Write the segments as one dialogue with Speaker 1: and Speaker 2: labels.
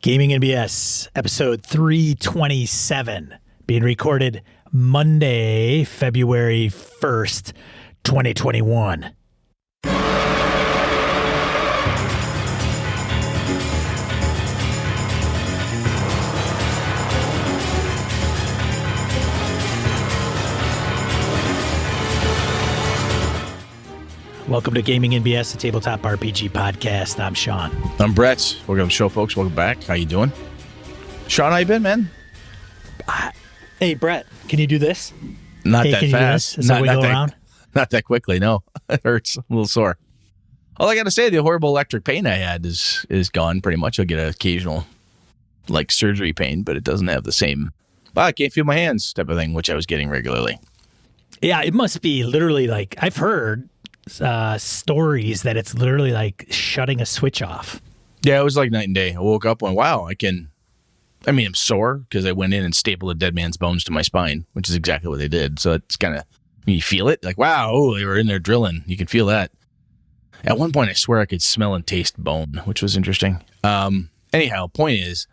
Speaker 1: Gaming and BS, episode 327, being recorded Monday, February 1st, 2021. Welcome to Gaming and BS, the tabletop RPG podcast. I'm Sean.
Speaker 2: I'm Brett. Welcome to the show, folks. Welcome back. How you doing? Sean, how you been, man?
Speaker 1: Hey, Brett, can you do this?
Speaker 2: Not
Speaker 1: Hey,
Speaker 2: that
Speaker 1: can you do
Speaker 2: fast.
Speaker 1: this? Is that wiggle around?
Speaker 2: Not that quickly, no. It hurts. I'm a little sore. All I got to say, the horrible electric pain I had is gone pretty much. I'll get an occasional, surgery pain, but it doesn't have the same, I can't feel my hands type of thing, which I was getting regularly.
Speaker 1: Yeah, it must be literally I've heard stories that it's literally like shutting a switch off.
Speaker 2: Yeah, it was like night and day. I woke up and wow, I'm sore because I went in and stapled a dead man's bones to my spine, which is exactly what they did. So it's kind of, you feel it like, wow, they were in there drilling. You can feel that. At one point, I swear I could smell and taste bone, which was interesting. Anyhow, point is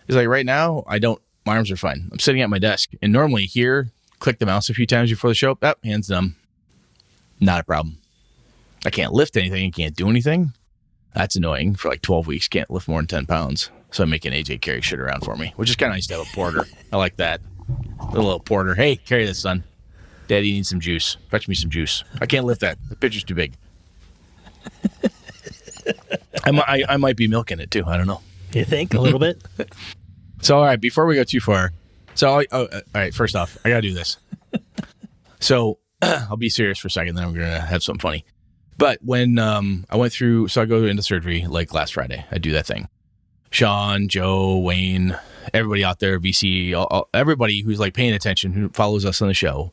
Speaker 2: like right now, my arms are fine. I'm sitting at my desk and normally here, click the mouse a few times before the show. Hands numb. Not a problem. I can't lift anything. I can't do anything. That's annoying. For 12 weeks, can't lift more than 10 pounds. So I'm making AJ carry shit around for me, which is kind of nice to have a porter. I like that. A little porter. Hey, carry this, son. Daddy needs some juice. Fetch me some juice. I can't lift that. The pitcher's too big. I might be milking it too. I don't know.
Speaker 1: You think? A little bit?
Speaker 2: So, all right, before we go too far. So, all right, first off, I got to do this. So, I'll be serious for a second, then we're going to have something funny. But when I went through, so I go into surgery last Friday. I do that thing. Sean, Joe, Wayne, everybody out there, VC, everybody who's paying attention, who follows us on the show,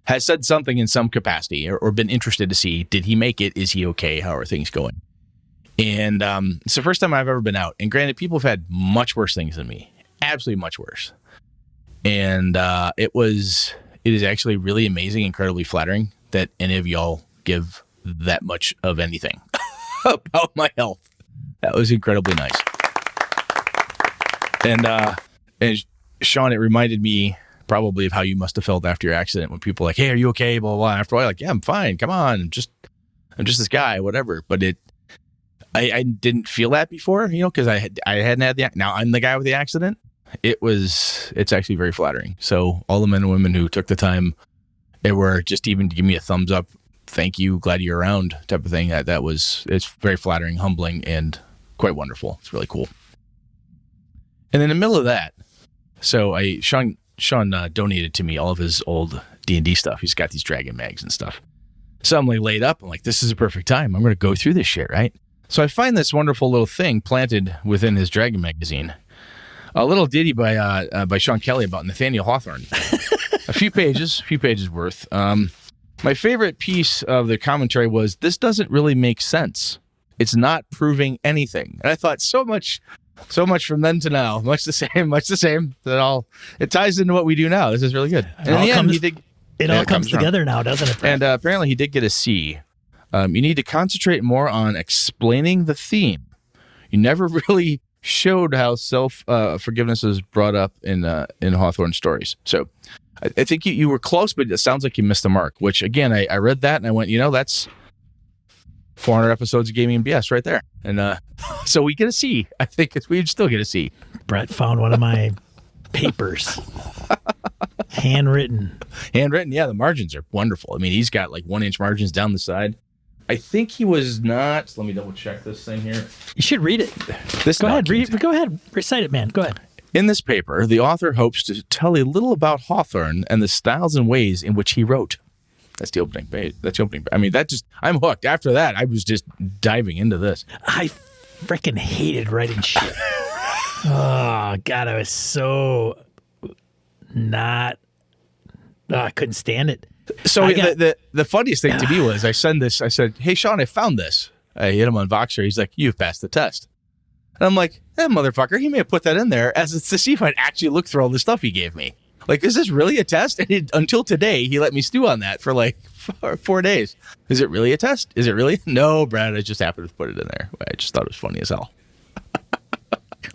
Speaker 2: has said something in some capacity or been interested to see, did he make it? Is he okay? How are things going? And it's the first time I've ever been out. And granted, people have had much worse things than me. Absolutely much worse. And it is actually really amazing, incredibly flattering that any of y'all give that much of anything about my health. That was incredibly nice. And Sean, it reminded me probably of how you must have felt after your accident when people are like, hey, are you okay? Blah, blah, blah. After a while, yeah, I'm fine. Come on. I'm just this guy, whatever. But I didn't feel that before, because I hadn't had now I'm the guy with the accident. It's actually very flattering. So all the men and women who took the time, they were just even to give me a thumbs up, thank you, glad you're around type of thing. It's very flattering, humbling, and quite wonderful. It's really cool. And in the middle of that, so Sean donated to me all of his old D&D stuff. He's got these dragon mags and stuff. So I'm laid up. I'm like, this is a perfect time. I'm going to go through this shit, right? So I find this wonderful little thing planted within his dragon magazine. A little ditty by Sean Kelly about Nathaniel Hawthorne. a few pages worth. My favorite piece of the commentary was, this doesn't really make sense. It's not proving anything. And I thought so much from then to now, much the same. It ties into what we do now. This is really good. And in the end,
Speaker 1: it all comes together now, doesn't it?
Speaker 2: And apparently he did get a C. You need to concentrate more on explaining the theme. You never really showed how self-forgiveness is brought up in Hawthorne's stories. So I think you were close, but it sounds like you missed the mark, which again, I read that and I went, that's 400 episodes of Gaming and BS right there. And so we get a C. I think we'd still get a C.
Speaker 1: Brett found one of my papers. Handwritten.
Speaker 2: Yeah, the margins are wonderful. He's got 1-inch margins down the side. I think he was not. Let me double check this thing here.
Speaker 1: You should read it. Go ahead. Recite it, man. Go ahead.
Speaker 2: In this paper, the author hopes to tell a little about Hawthorne and the styles and ways in which he wrote. That's the opening page. I'm hooked. After that, I was just diving into this.
Speaker 1: I freaking hated writing shit. Oh, God, I was so not. I couldn't stand it.
Speaker 2: So the funniest thing to me was I said, hey, Sean, I found this. I hit him on Voxer. He's like, you've passed the test. And I'm like, that motherfucker, he may have put that in there as it's to see if I'd actually look through all the stuff he gave me. Is this really a test? And until today, he let me stew on that for 4 days. Is it really a test? Is it really? No, Brad, I just happened to put it in there. I just thought it was funny as hell.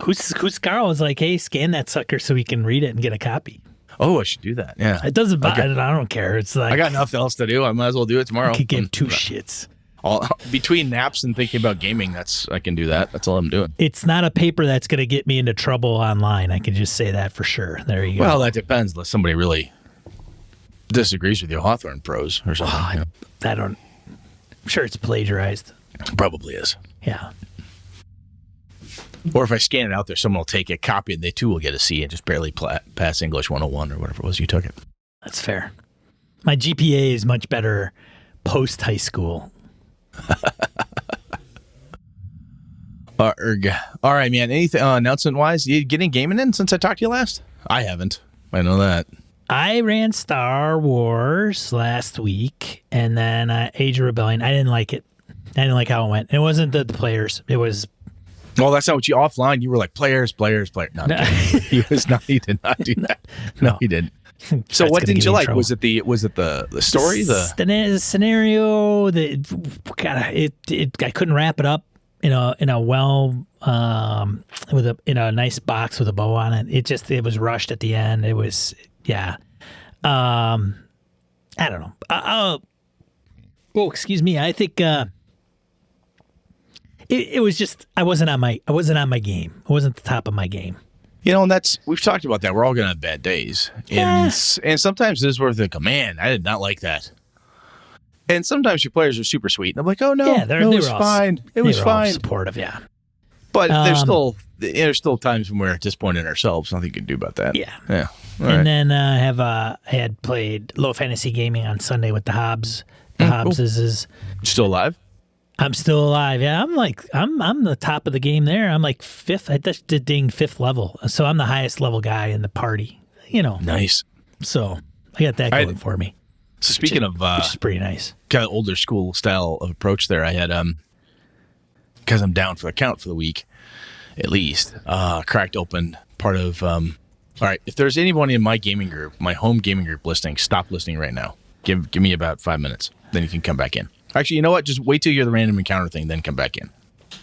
Speaker 1: Who's Carl was like, hey, scan that sucker so we can read it and get a copy.
Speaker 2: Oh, I should do that. Yeah.
Speaker 1: It doesn't bother. I don't care. It's like
Speaker 2: I got nothing else to do. I might as well do it tomorrow.
Speaker 1: I could give two shits.
Speaker 2: Between naps and thinking about gaming, I can do that. That's all I'm doing.
Speaker 1: It's not a paper that's going to get me into trouble online. I can just say that for sure. There you go.
Speaker 2: Well, that depends. Unless somebody really disagrees with your Hawthorne prose or something.
Speaker 1: I don't. I'm sure it's plagiarized.
Speaker 2: Probably is.
Speaker 1: Yeah.
Speaker 2: Or if I scan it out there, someone will take a copy and they too will get a C and just barely pass English 101 or whatever it was you took it.
Speaker 1: That's fair. My GPA is much better post high school.
Speaker 2: All right, man. Anything announcement wise? You getting gaming in since I talked to you last? I haven't. I know that.
Speaker 1: I ran Star Wars last week and then Age of Rebellion. I didn't like it. I didn't like how it went. It wasn't the players. It was.
Speaker 2: Well, that's not what you offline. You were like players. No, he was not. He did not do that. No, he didn't. So what didn't you like? Was it the story?
Speaker 1: The scenario that I couldn't wrap it up in a in a nice box with a bow on it. It was rushed at the end. It was I don't know. Excuse me. I think it was just I wasn't on my game. I wasn't at the top of my game.
Speaker 2: You know, and we've talked about that. We're all going to have bad days. And sometimes it is worth it. Man, I did not like that. And sometimes your players are super sweet. And I'm like, oh, no, it was fine. It was fine.
Speaker 1: Supportive, yeah.
Speaker 2: But there's still times when we're disappointed in ourselves. Nothing you can do about that.
Speaker 1: Yeah.
Speaker 2: Yeah.
Speaker 1: Then I had played Low Fantasy Gaming on Sunday with the Hobbs. The Hobbs is
Speaker 2: still alive?
Speaker 1: I'm still alive. Yeah, I'm the top of the game there. I'm like fifth. I just did fifth level, so I'm the highest level guy in the party. You know,
Speaker 2: nice.
Speaker 1: So I got that going for me.
Speaker 2: So speaking of,
Speaker 1: which is pretty nice.
Speaker 2: Kind of older school style of approach there. I had because I'm down for the count for the week, at least. Cracked open part of. All right, if there's anyone in my gaming group, my home gaming group listening, stop listening right now. Give me about 5 minutes, then you can come back in. Actually, you know what? Just wait till you're the random encounter thing, then come back in.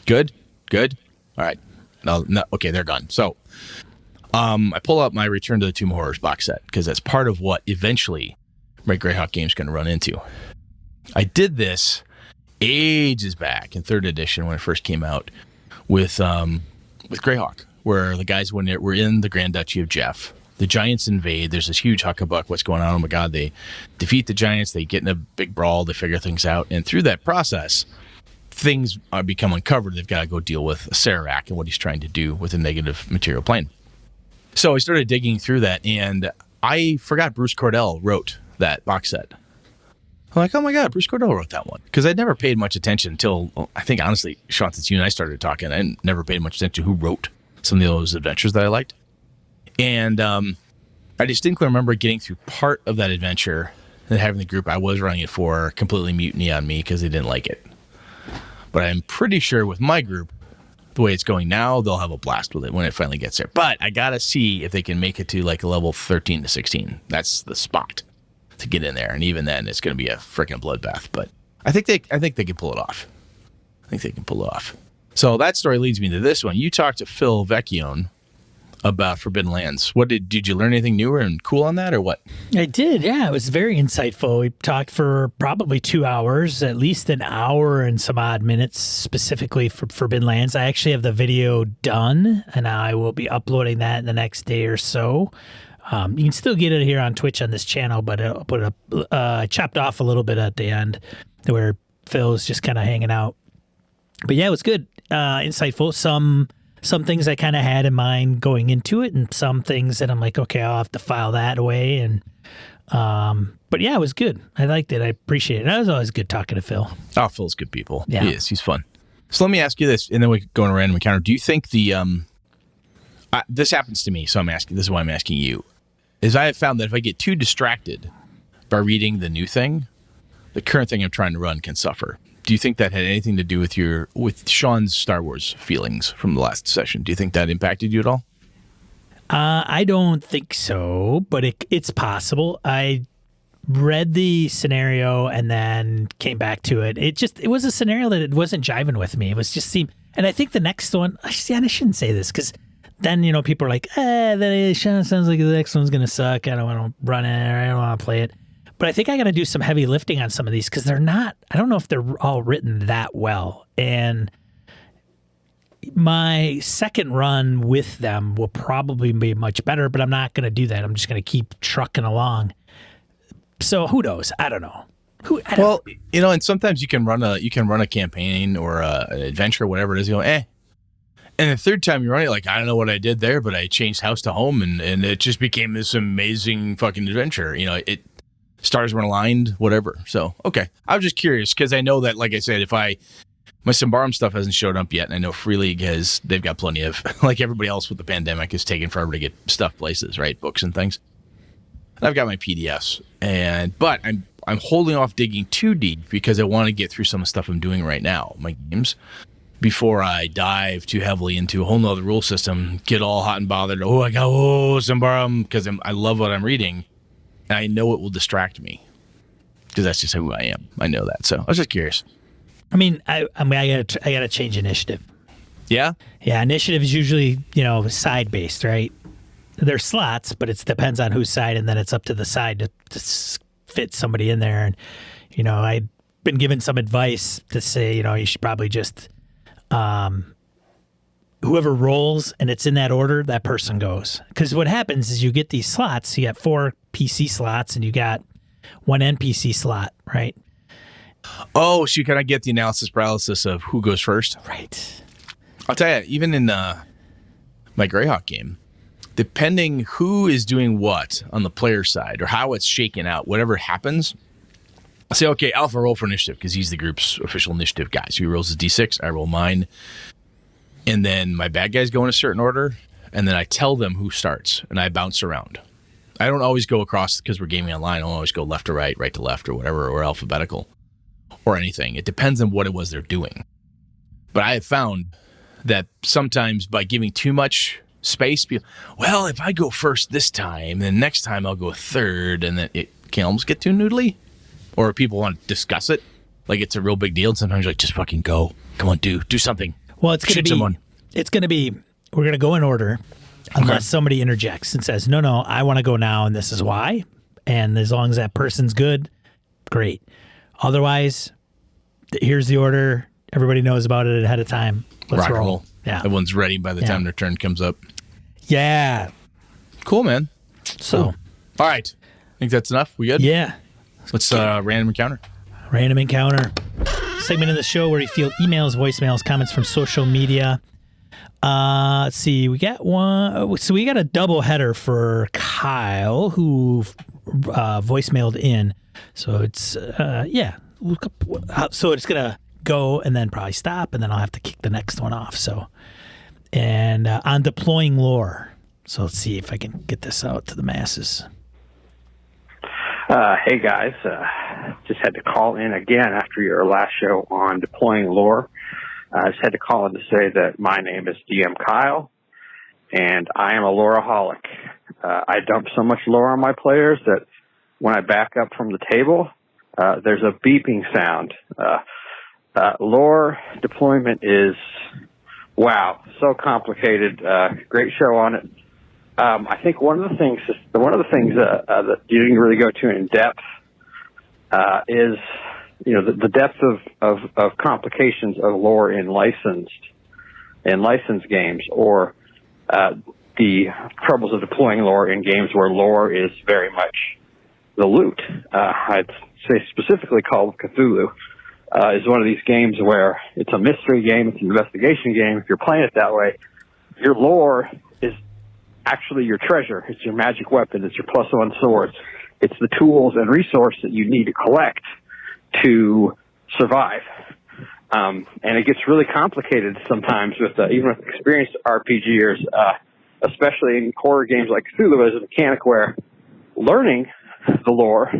Speaker 2: Good? All right. No, okay, they're gone. So, I pull out my Return to the Tomb Horrors box set because that's part of what eventually my Greyhawk game's going to run into. I did this ages back in 3rd edition when it first came out with Greyhawk, where the guys were in the Grand Duchy of Jeff. The giants invade. There's this huge huckabuck. What's going on? Oh my God. They defeat the giants. They get in a big brawl. They figure things out. And through that process, things become uncovered. They've got to go deal with Sararak and what he's trying to do with a negative material plane. So I started digging through that, and I forgot Bruce Cordell wrote that box set. I'm like, oh my God, Bruce Cordell wrote that one. Because I'd never paid much attention until, I think, honestly, Sean, since you and I started talking, I never paid much attention to who wrote some of those adventures that I liked. And I distinctly remember getting through part of that adventure and having the group I was running it for completely mutiny on me because they didn't like it. But I'm pretty sure with my group, the way it's going now, they'll have a blast with it when it finally gets there. But I got to see if they can make it to like a level 13 to 16. That's the spot to get in there. And even then, it's going to be a freaking bloodbath. But I think they can pull it off. So that story leads me to this one. You talked to Phil Vecchione about Forbidden Lands. What did you learn anything newer and cool on that, or what?
Speaker 1: I did, yeah. It was very insightful. We talked for probably 2 hours, at least an hour and some odd minutes specifically for Forbidden Lands. I actually have the video done, and I will be uploading that in the next day or so. You can still get it here on Twitch on this channel, but I chopped off a little bit at the end where Phil's just kind of hanging out. But yeah, it was good, insightful. Some things I kind of had in mind going into it, and some things that I'm like, okay, I'll have to file that away. And but yeah, it was good. I liked it. I appreciate it. It was always good talking to Phil.
Speaker 2: Oh, Phil's good people.
Speaker 1: Yeah.
Speaker 2: He is. He's fun. So let me ask you this, and then we can go on a random encounter. Do you think this happens to me, so I'm asking. This is why I'm asking you. Is I have found that if I get too distracted by reading the new thing, the current thing I'm trying to run can suffer. Do you think that had anything to do with Sean's Star Wars feelings from the last session? Do you think that impacted you at all?
Speaker 1: I don't think so, but it's possible. I read the scenario and then came back to it. It was a scenario that it wasn't jiving with me. It was just And I think the next one, I shouldn't say this because then, people are like, that sounds like the next one's going to suck. I don't want to run it. Or I don't want to play it. But I think I got to do some heavy lifting on some of these because I don't know if they're all written that well. And my second run with them will probably be much better, but I'm not going to do that. I'm just going to keep trucking along. So who knows? I don't know.
Speaker 2: And sometimes you can run a campaign or an adventure, whatever it is. You go, And the third time you run it, like, I don't know what I did there, but I changed house to home, and it just became this amazing fucking adventure. Stars were aligned, whatever. So, okay. I was just curious because I know that, like I said, my Symbaroum stuff hasn't showed up yet, and I know Free League they've got plenty of, like everybody else with the pandemic, is taking forever to get stuff places, right? Books and things. And I've got my PDFs, but I'm holding off digging too deep because I want to get through some of the stuff I'm doing right now, my games, before I dive too heavily into a whole nother rule system, get all hot and bothered. Symbaroum, because I love what I'm reading, and I know it will distract me because that's just who I am. I know that. So I was just curious.
Speaker 1: I gotta change initiative.
Speaker 2: Yeah?
Speaker 1: Yeah, initiative is usually, side based, right? There's slots, but it depends on whose side, and then it's up to the side to fit somebody in there. And, I've been given some advice to say, you should probably just, whoever rolls and it's in that order, that person goes. Because what happens is you get these slots, you got 4 PC slots and you got 1 NPC slot, right?
Speaker 2: Oh, so you kind of get the analysis paralysis of who goes first.
Speaker 1: Right.
Speaker 2: I'll tell you, even in my Greyhawk game, depending who is doing what on the player side or how it's shaken out, whatever happens, I'll say, okay, Alpha, roll for initiative because he's the group's official initiative guy. So he rolls his D6, I roll mine. And then my bad guys go in a certain order, and then I tell them who starts, and I bounce around. I don't always go across because we're gaming online. I don't always go left to right, right to left, or whatever, or alphabetical or anything. It depends on what it was they're doing. But I have found that sometimes by giving too much space, well, if I go first this time, then next time I'll go third, and then it can almost get too noodly. Or people want to discuss it like it's a real big deal, and sometimes you're like, just fucking go. Come on, do something.
Speaker 1: Well, it's going to be, we're going to go in order unless somebody interjects and says, no, I want to go now, and this is why. And as long as that person's good, great. Otherwise, here's the order. Everybody knows about it ahead of time. Let's roll. Yeah.
Speaker 2: Everyone's ready by the time their turn comes up.
Speaker 1: Yeah.
Speaker 2: Cool, man.
Speaker 1: So.
Speaker 2: Cool. All right. Think that's enough? We good?
Speaker 1: Yeah.
Speaker 2: Let's random encounter.
Speaker 1: Random encounter. Segment of the show where we field emails, voicemails, comments from social media. Let's see. We got one. So we got a double header for Kyle who voicemailed in. So it's, So it's going to go and then probably stop, and then I'll have to kick the next one off. So, and on deploying lore. So let's see if I can get this out to the masses.
Speaker 3: Hey guys, just had to call in again after your last show on deploying lore. I just had to call in to say that my name is DM Kyle, and I am a loreaholic. I dump so much lore on my players that when I back up from the table, there's a beeping sound. Lore deployment is, wow, so complicated. Great show on it. I think one of the things that you didn't really go to in depth is, the depth of complications of lore in licensed games, or the troubles of deploying lore in games where lore is very much the loot. I'd say specifically Call of Cthulhu is one of these games where it's a mystery game, it's an investigation game. If you're playing it that way, your lore is actually your treasure. It's your magic weapon. It's your +1 sword. It's the tools and resource that you need to collect to survive. And it gets really complicated sometimes with even with experienced RPGers, especially in horror games like Cthulhu, as a mechanic where learning the lore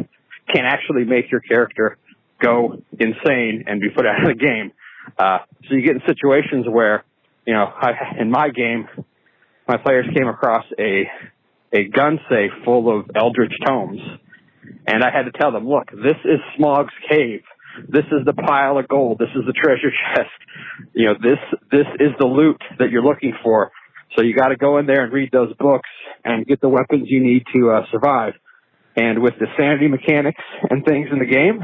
Speaker 3: can actually make your character go insane and be put out of the game. So you get in situations where, in my game, my players came across a gun safe full of Eldritch tomes, and I had to tell them, look, this is Smaug's cave. this is the pile of gold. This is the treasure chest. This is the loot that you're looking for. So you got to go in there and read those books and get the weapons you need to survive. And with the sanity mechanics and things in the game,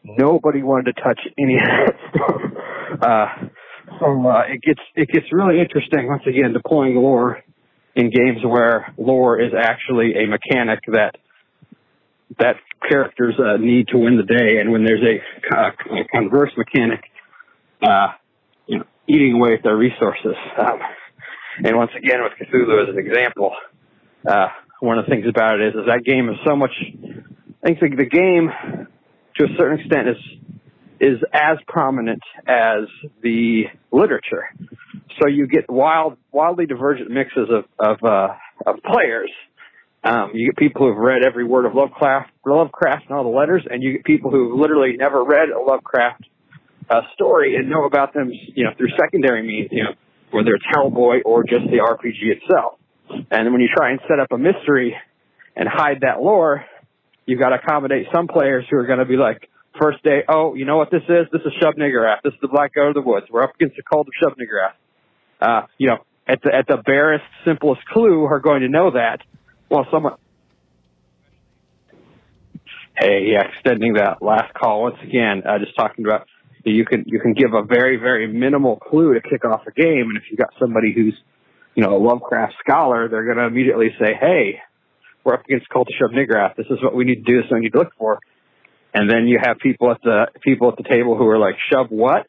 Speaker 3: nobody wanted to touch any of it. It gets really interesting once again deploying lore in games where lore is actually a mechanic that characters need to win the day, and when there's a converse mechanic, eating away at their resources. And once again, with Cthulhu as an example, one of the things about it is that game is so much. I think the game, to a certain extent, is as prominent as the literature. So you get wildly divergent mixes of players. You get people who've read every word of Lovecraft and all the letters, and you get people who've literally never read a Lovecraft story and know about them, through secondary means, whether it's Hellboy or just the RPG itself. And when you try and set up a mystery and hide that lore, you've got to accommodate some players who are going to be like, first day, oh, you know what this is? This is Shub-Niggurath. This is the Black Goat of the Woods. We're up against the cult of Shub-Niggurath. At the barest, simplest clue, are going to know that. Well, extending that last call once again, just talking about you can give a very, very minimal clue to kick off a game, and if you've got somebody who's a Lovecraft scholar, they're going to immediately say, hey, we're up against Cult of Shub-Niggurath. This is what we need to do. This is what we need to look for. And then you have people at the table who are like, Shub what?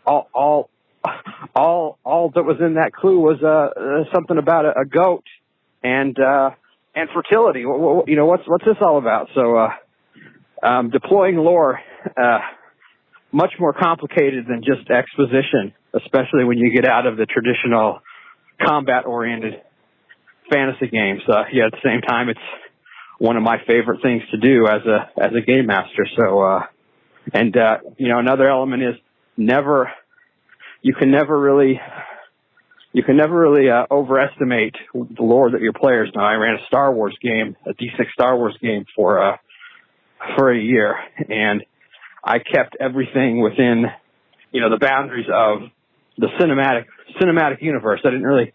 Speaker 3: All that was in that clue was something about a goat and fertility. What's this all about? So deploying lore, much more complicated than just exposition, especially when you get out of the traditional combat-oriented fantasy games. At the same time, it's one of my favorite things to do as a game master. So, another element is you can never really overestimate the lore that your players know. I ran a Star Wars game, a D6 Star Wars game for a year, and I kept everything within, the boundaries of the cinematic universe. I didn't really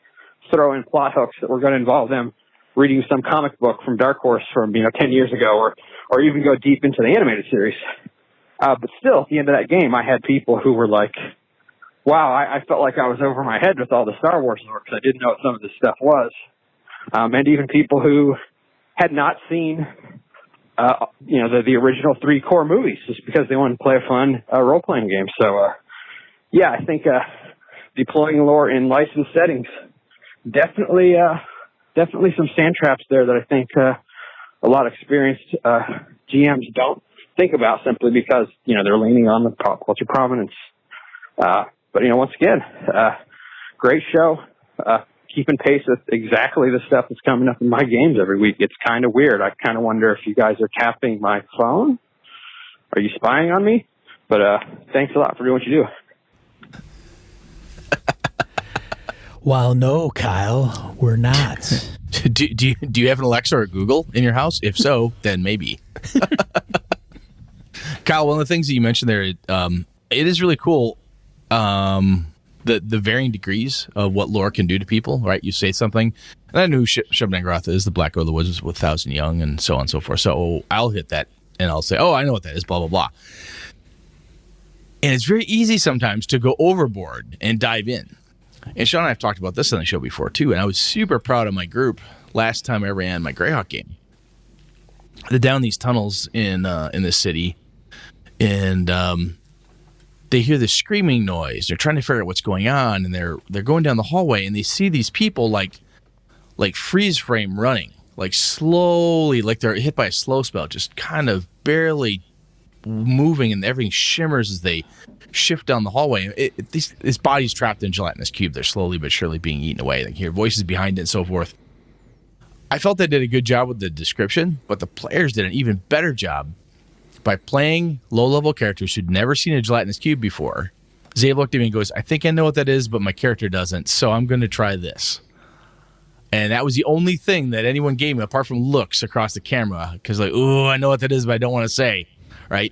Speaker 3: throw in plot hooks that were going to involve them reading some comic book from Dark Horse from 10 years ago, or even go deep into the animated series. But still, at the end of that game, I had people who were like, wow, I felt like I was over my head with all the Star Wars lore because I didn't know what some of this stuff was. And even people who had not seen, the original 3 core movies just because they wanted to play a fun role-playing game. So, I think deploying lore in licensed settings, definitely some sand traps there that I think a lot of experienced GMs don't think about simply because, they're leaning on the pop culture prominence. But once again, great show. Keeping pace with exactly the stuff that's coming up in my games every week. It's kind of weird. I kind of wonder if you guys are tapping my phone. Are you spying on me? But thanks a lot for doing what you do.
Speaker 1: Well, no, Kyle, we're not.
Speaker 2: Do you have an Alexa or Google in your house? If so, then maybe. Kyle, one of the things that you mentioned there, it is really cool. The varying degrees of what lore can do to people, right? You say something, and I know who Shub-Niggurath is, the Black Goat of the Woods with 1,000 Young, and so on and so forth. So I'll hit that, and I'll say, oh, I know what that is, blah, blah, blah. And it's very easy sometimes to go overboard and dive in. And Sean and I have talked about this on the show before, too, and I was super proud of my group last time I ran my Greyhawk game. Down these tunnels in this city, and they hear this screaming noise. They're trying to figure out what's going on, and they're going down the hallway, and they see these people like freeze frame running, like slowly, like they're hit by a slow spell, just kind of barely moving, and everything shimmers as they shift down the hallway. This body's trapped in a gelatinous cube. They're slowly but surely being eaten away. They hear voices behind it and so forth. I felt they did a good job with the description, but the players did an even better job by playing low-level characters who'd never seen a gelatinous cube before. Zave looked at me and goes, I think I know what that is, but my character doesn't, so I'm going to try this. And that was the only thing that anyone gave me, apart from looks across the camera, because ooh, I know what that is, but I don't want to say, right?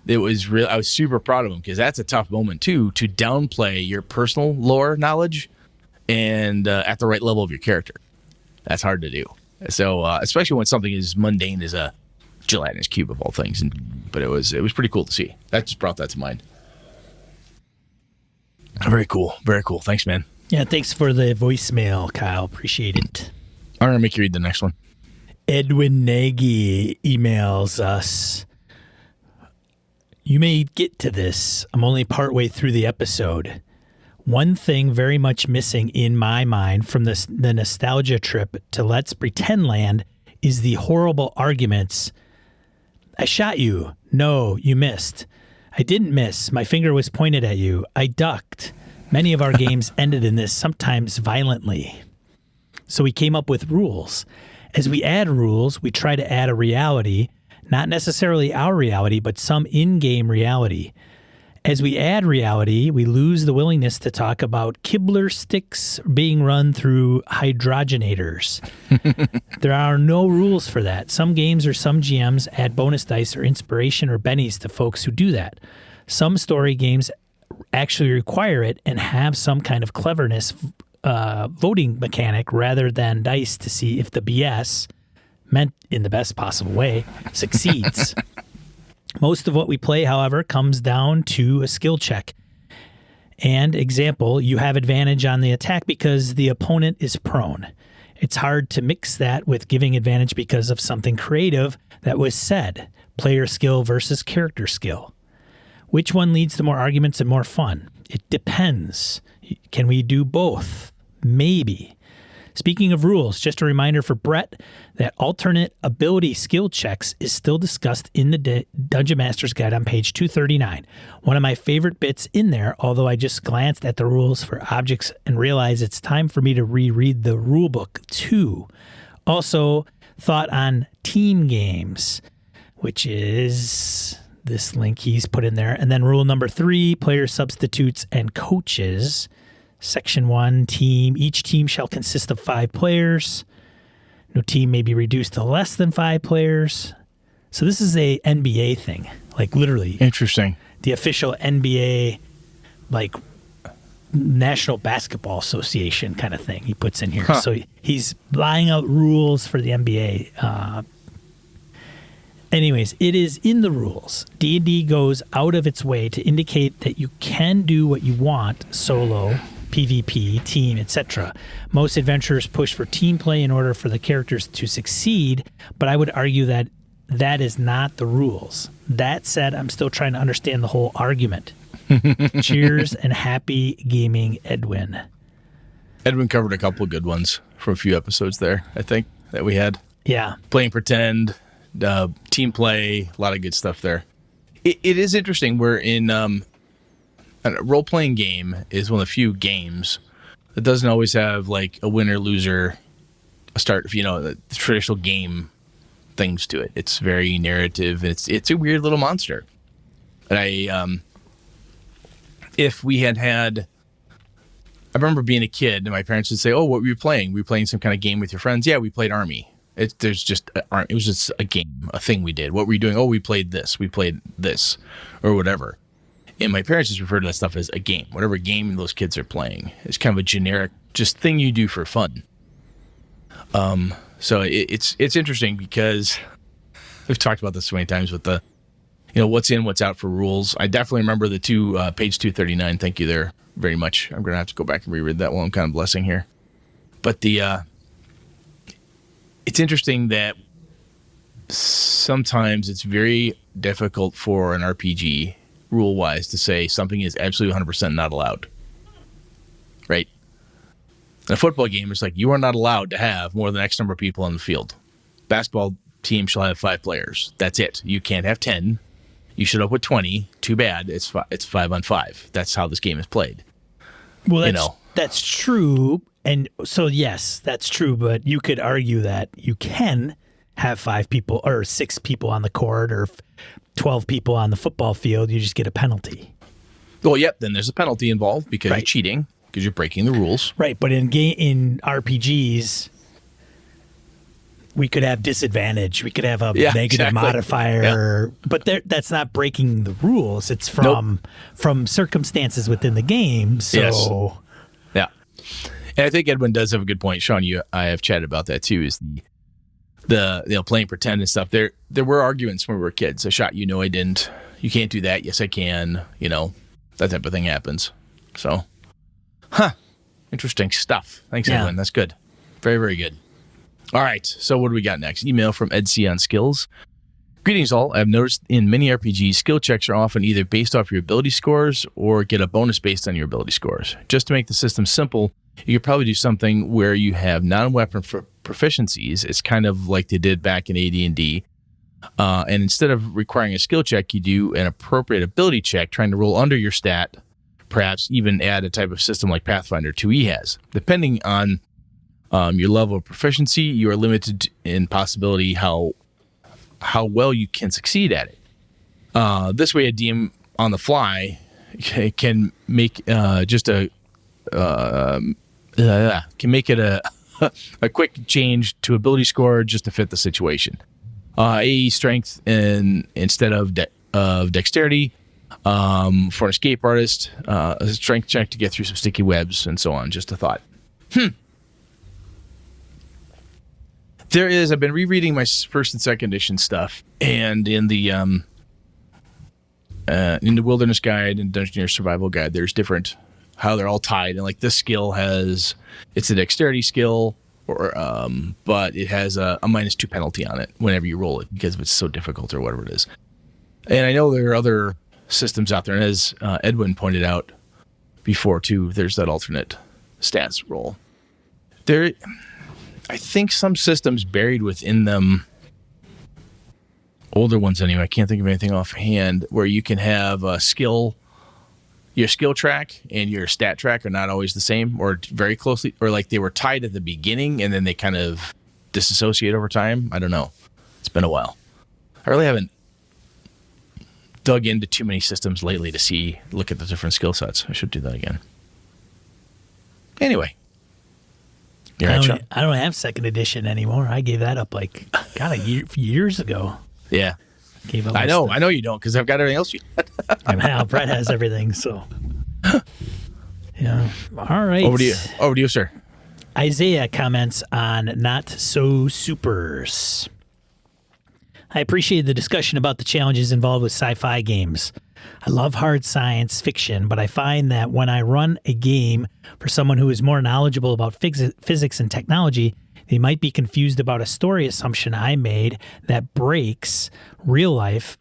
Speaker 2: it was real. I was super proud of him because that's a tough moment too, to downplay your personal lore knowledge and at the right level of your character. That's hard to do. So especially when something as mundane as a gelatinous cube of all things. But it was pretty cool to see. That just brought that to mind. Very cool. Very cool. Thanks, man.
Speaker 1: Yeah, thanks for the voicemail, Kyle. Appreciate it.
Speaker 2: I'm going to make you read the next one.
Speaker 1: Edwin Nagy emails us. You may get to this. I'm only partway through the episode. One thing very much missing in my mind from the nostalgia trip to Let's Pretend Land is the horrible arguments. I shot you. No, you missed. I didn't miss. My finger was pointed at you. I ducked. Many of our games ended in this, sometimes violently. So we came up with rules. As we add rules, we try to add a reality, not necessarily our reality, but some in-game reality. As we add reality, we lose the willingness to talk about Kibler sticks being run through hydrogenators. There are no rules for that. Some games or some GMs add bonus dice or inspiration or bennies to folks who do that. Some story games actually require it and have some kind of cleverness voting mechanic rather than dice to see if the BS, meant in the best possible way, succeeds. Most of what we play, however, comes down to a skill check. And example, you have advantage on the attack because the opponent is prone. It's hard to mix that with giving advantage because of something creative that was said, player skill versus character skill. Which one leads to more arguments and more fun? It depends. Can we do both? Maybe. Speaking of rules, just a reminder for Brett that alternate ability skill checks is still discussed in the Dungeon Master's Guide on page 239. One of my favorite bits in there, although I just glanced at the rules for objects and realized it's time for me to reread the rulebook too. Also, thought on team games, which is this link he's put in there. And then rule number 3, player substitutes and coaches. Section 1, team. Each team shall consist of 5 players. No team may be reduced to less than 5 players. So this is a NBA thing, like literally.
Speaker 2: Interesting.
Speaker 1: The official NBA, like National Basketball Association kind of thing he puts in here.
Speaker 2: Huh.
Speaker 1: So he's laying out rules for the NBA. Anyways, it is in the rules. D&D goes out of its way to indicate that you can do what you want solo, PvP, team, etc. Most adventurers push for team play in order for the characters to succeed, but I would argue that that is not the rules. That said, I'm still trying to understand the whole argument. Cheers and happy gaming, Edwin.
Speaker 2: Edwin covered a couple of good ones from a few episodes there, I think, that we had.
Speaker 1: Yeah.
Speaker 2: Playing pretend, team play, a lot of good stuff there. It is interesting. We're in a role-playing game is one of the few games that doesn't always have like a winner, loser, a start, the traditional game things to it. It's very narrative. It's a weird little monster. And if we had, I remember being a kid and my parents would say, "Oh, what were you playing? Were you playing some kind of game with your friends?" "Yeah, we played Army." It was just a game, a thing we did. "What were you doing?" "Oh, we played this, or whatever. And my parents just refer to that stuff as a game. Whatever game those kids are playing. It's kind of a generic, just thing you do for fun. So it's interesting because we've talked about this so many times with the, what's in, what's out for rules. I definitely remember the page 239. Thank you there very much. I'm going to have to go back and reread that while I'm kind of blessing here. But it's interesting that sometimes it's very difficult for an RPG rule-wise to say something is absolutely 100% not allowed. Right? In a football game, it's like you are not allowed to have more than X number of people on the field. Basketball team shall have 5 players. That's it. You can't have 10. You should up with 20. Too bad. It's 5 on 5. That's how this game is played.
Speaker 1: Well, that's true. And so, yes, that's true. But you could argue that you can have 5 people or 6 people on the court or 12 people on the football field. You just get a penalty.
Speaker 2: Well, yep. Then there's a penalty involved because
Speaker 1: Right.
Speaker 2: you're cheating, because you're breaking the rules.
Speaker 1: Right. But in RPGs, we could have disadvantage. We could have a
Speaker 2: Yeah,
Speaker 1: negative
Speaker 2: exactly.
Speaker 1: modifier, but that's not breaking the rules. It's from circumstances within the game. So
Speaker 2: Yes. Yeah. And I think Edwin does have a good point. Sean, I have chatted about that too, is the playing pretend and stuff. There were arguments when we were kids. I shot you, no, I didn't. You can't do that. Yes, I can. That type of thing happens. So, interesting stuff. Thanks,
Speaker 1: Yeah.
Speaker 2: Edwin. That's good. Very, very good. All right. So what do we got next? Email from Ed C on skills. Greetings all. I've noticed in many RPGs, skill checks are often either based off your ability scores or get a bonus based on your ability scores. Just to make the system simple, you could probably do something where you have non-weapon proficiencies. It's kind of like they did back in AD&D. And instead of requiring a skill check, you do an appropriate ability check, trying to roll under your stat, perhaps even add a type of system like Pathfinder 2e has. Depending on your level of proficiency, you are limited in possibility how well you can succeed at it. This way, a DM on the fly can make can make it a a quick change to ability score just to fit the situation. AE strength instead of dexterity. For an escape artist, a strength check to get through some sticky webs and so on. Just a thought. I've been rereading my first and second edition stuff, and in the Wilderness Guide and Dungeoneer Survival Guide, there's different how they're all tied, and like this skill it's a dexterity skill, but it has a -2 penalty on it whenever you roll it because it's so difficult or whatever it is. And I know there are other systems out there, and as Edwin pointed out before too, there's that alternate stats roll. I think some systems buried within them, older ones anyway, I can't think of anything offhand, where you can have a skill, your skill track and your stat track are not always the same or very closely, or like they were tied at the beginning and then they kind of disassociate over time. I don't know. It's been a while. I really haven't dug into too many systems lately to look at the different skill sets. I should do that again. Anyway.
Speaker 1: I don't have second edition anymore. I gave that up years ago.
Speaker 2: Yeah.
Speaker 1: Gave up
Speaker 2: I know you don't because I've got everything else.
Speaker 1: And now Brett has everything. So, yeah. All right.
Speaker 2: Over to you, sir.
Speaker 1: Isaiah comments on Not So Supers. I appreciate the discussion about the challenges involved with sci-fi games. I love hard science fiction, but I find that when I run a game for someone who is more knowledgeable about physics and technology, they might be confused about a story assumption I made that breaks real life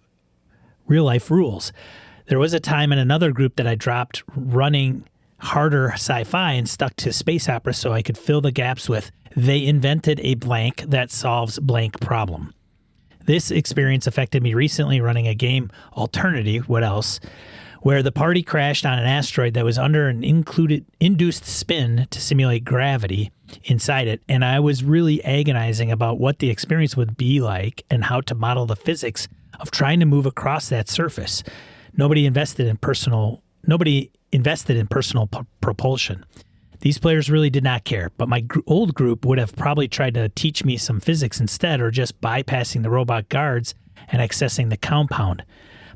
Speaker 1: rules. There was a time in another group that I dropped running harder sci-fi and stuck to space opera so I could fill the gaps with "they invented a blank that solves blank problem." This experience affected me recently running a game, Alternity, what else, where the party crashed on an asteroid that was under an induced spin to simulate gravity inside it, and I was really agonizing about what the experience would be like and how to model the physics of trying to move across that surface. Nobody invested in personal propulsion. These players really did not care, but my old group would have probably tried to teach me some physics instead, or just bypassing the robot guards and accessing the compound.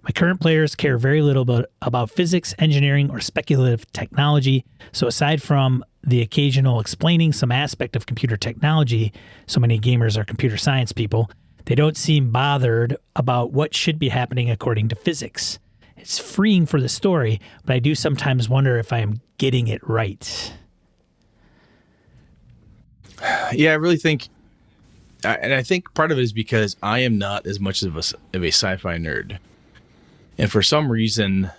Speaker 1: My current players care very little about physics, engineering, or speculative technology, so aside from the occasional explaining some aspect of computer technology, so many gamers are computer science people, they don't seem bothered about what should be happening according to physics. It's freeing for the story, but I do sometimes wonder if I am getting it right.
Speaker 2: Yeah, I really think, and I think part of it is because I am not as much of a sci-fi nerd. And for some reason,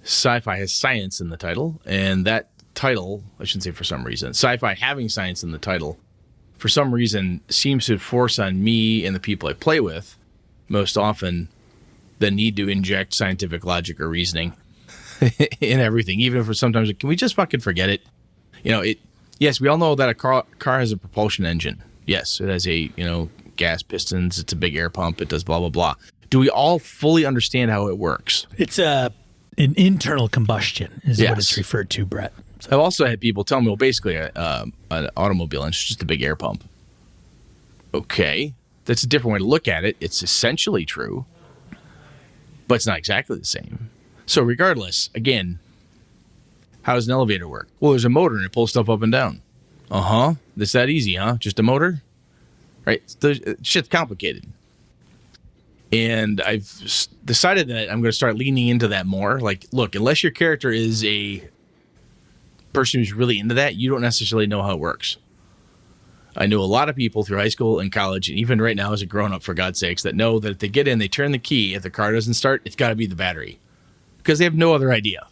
Speaker 2: sci-fi has science in the title, and that title, I shouldn't say for some reason, sci-fi having science in the title, for some reason, seems to force on me and the people I play with, most often, the need to inject scientific logic or reasoning in everything, even if sometimes, can we just fucking forget it? Yes, we all know that a car has a propulsion engine. Yes, it has gas pistons. It's a big air pump. It does blah, blah, blah. Do we all fully understand how it works?
Speaker 1: It's an internal combustion is
Speaker 2: Yes.
Speaker 1: what it's referred to, Brett. So,
Speaker 2: I've also had people tell me, well, basically, an automobile engine is just a big air pump. Okay, that's a different way to look at it. It's essentially true, but it's not exactly the same. So regardless, again, how does an elevator work? Well, there's a motor and it pulls stuff up and down. Uh-huh. It's that easy, huh? Just a motor? Right? Shit's complicated. And I've decided that I'm going to start leaning into that more. Like, look, unless your character is a person who's really into that, you don't necessarily know how it works. I know a lot of people through high school and college, and even right now as a grown-up, for God's sakes, that know that if they get in, they turn the key, if the car doesn't start, it's got to be the battery. Because they have no other idea.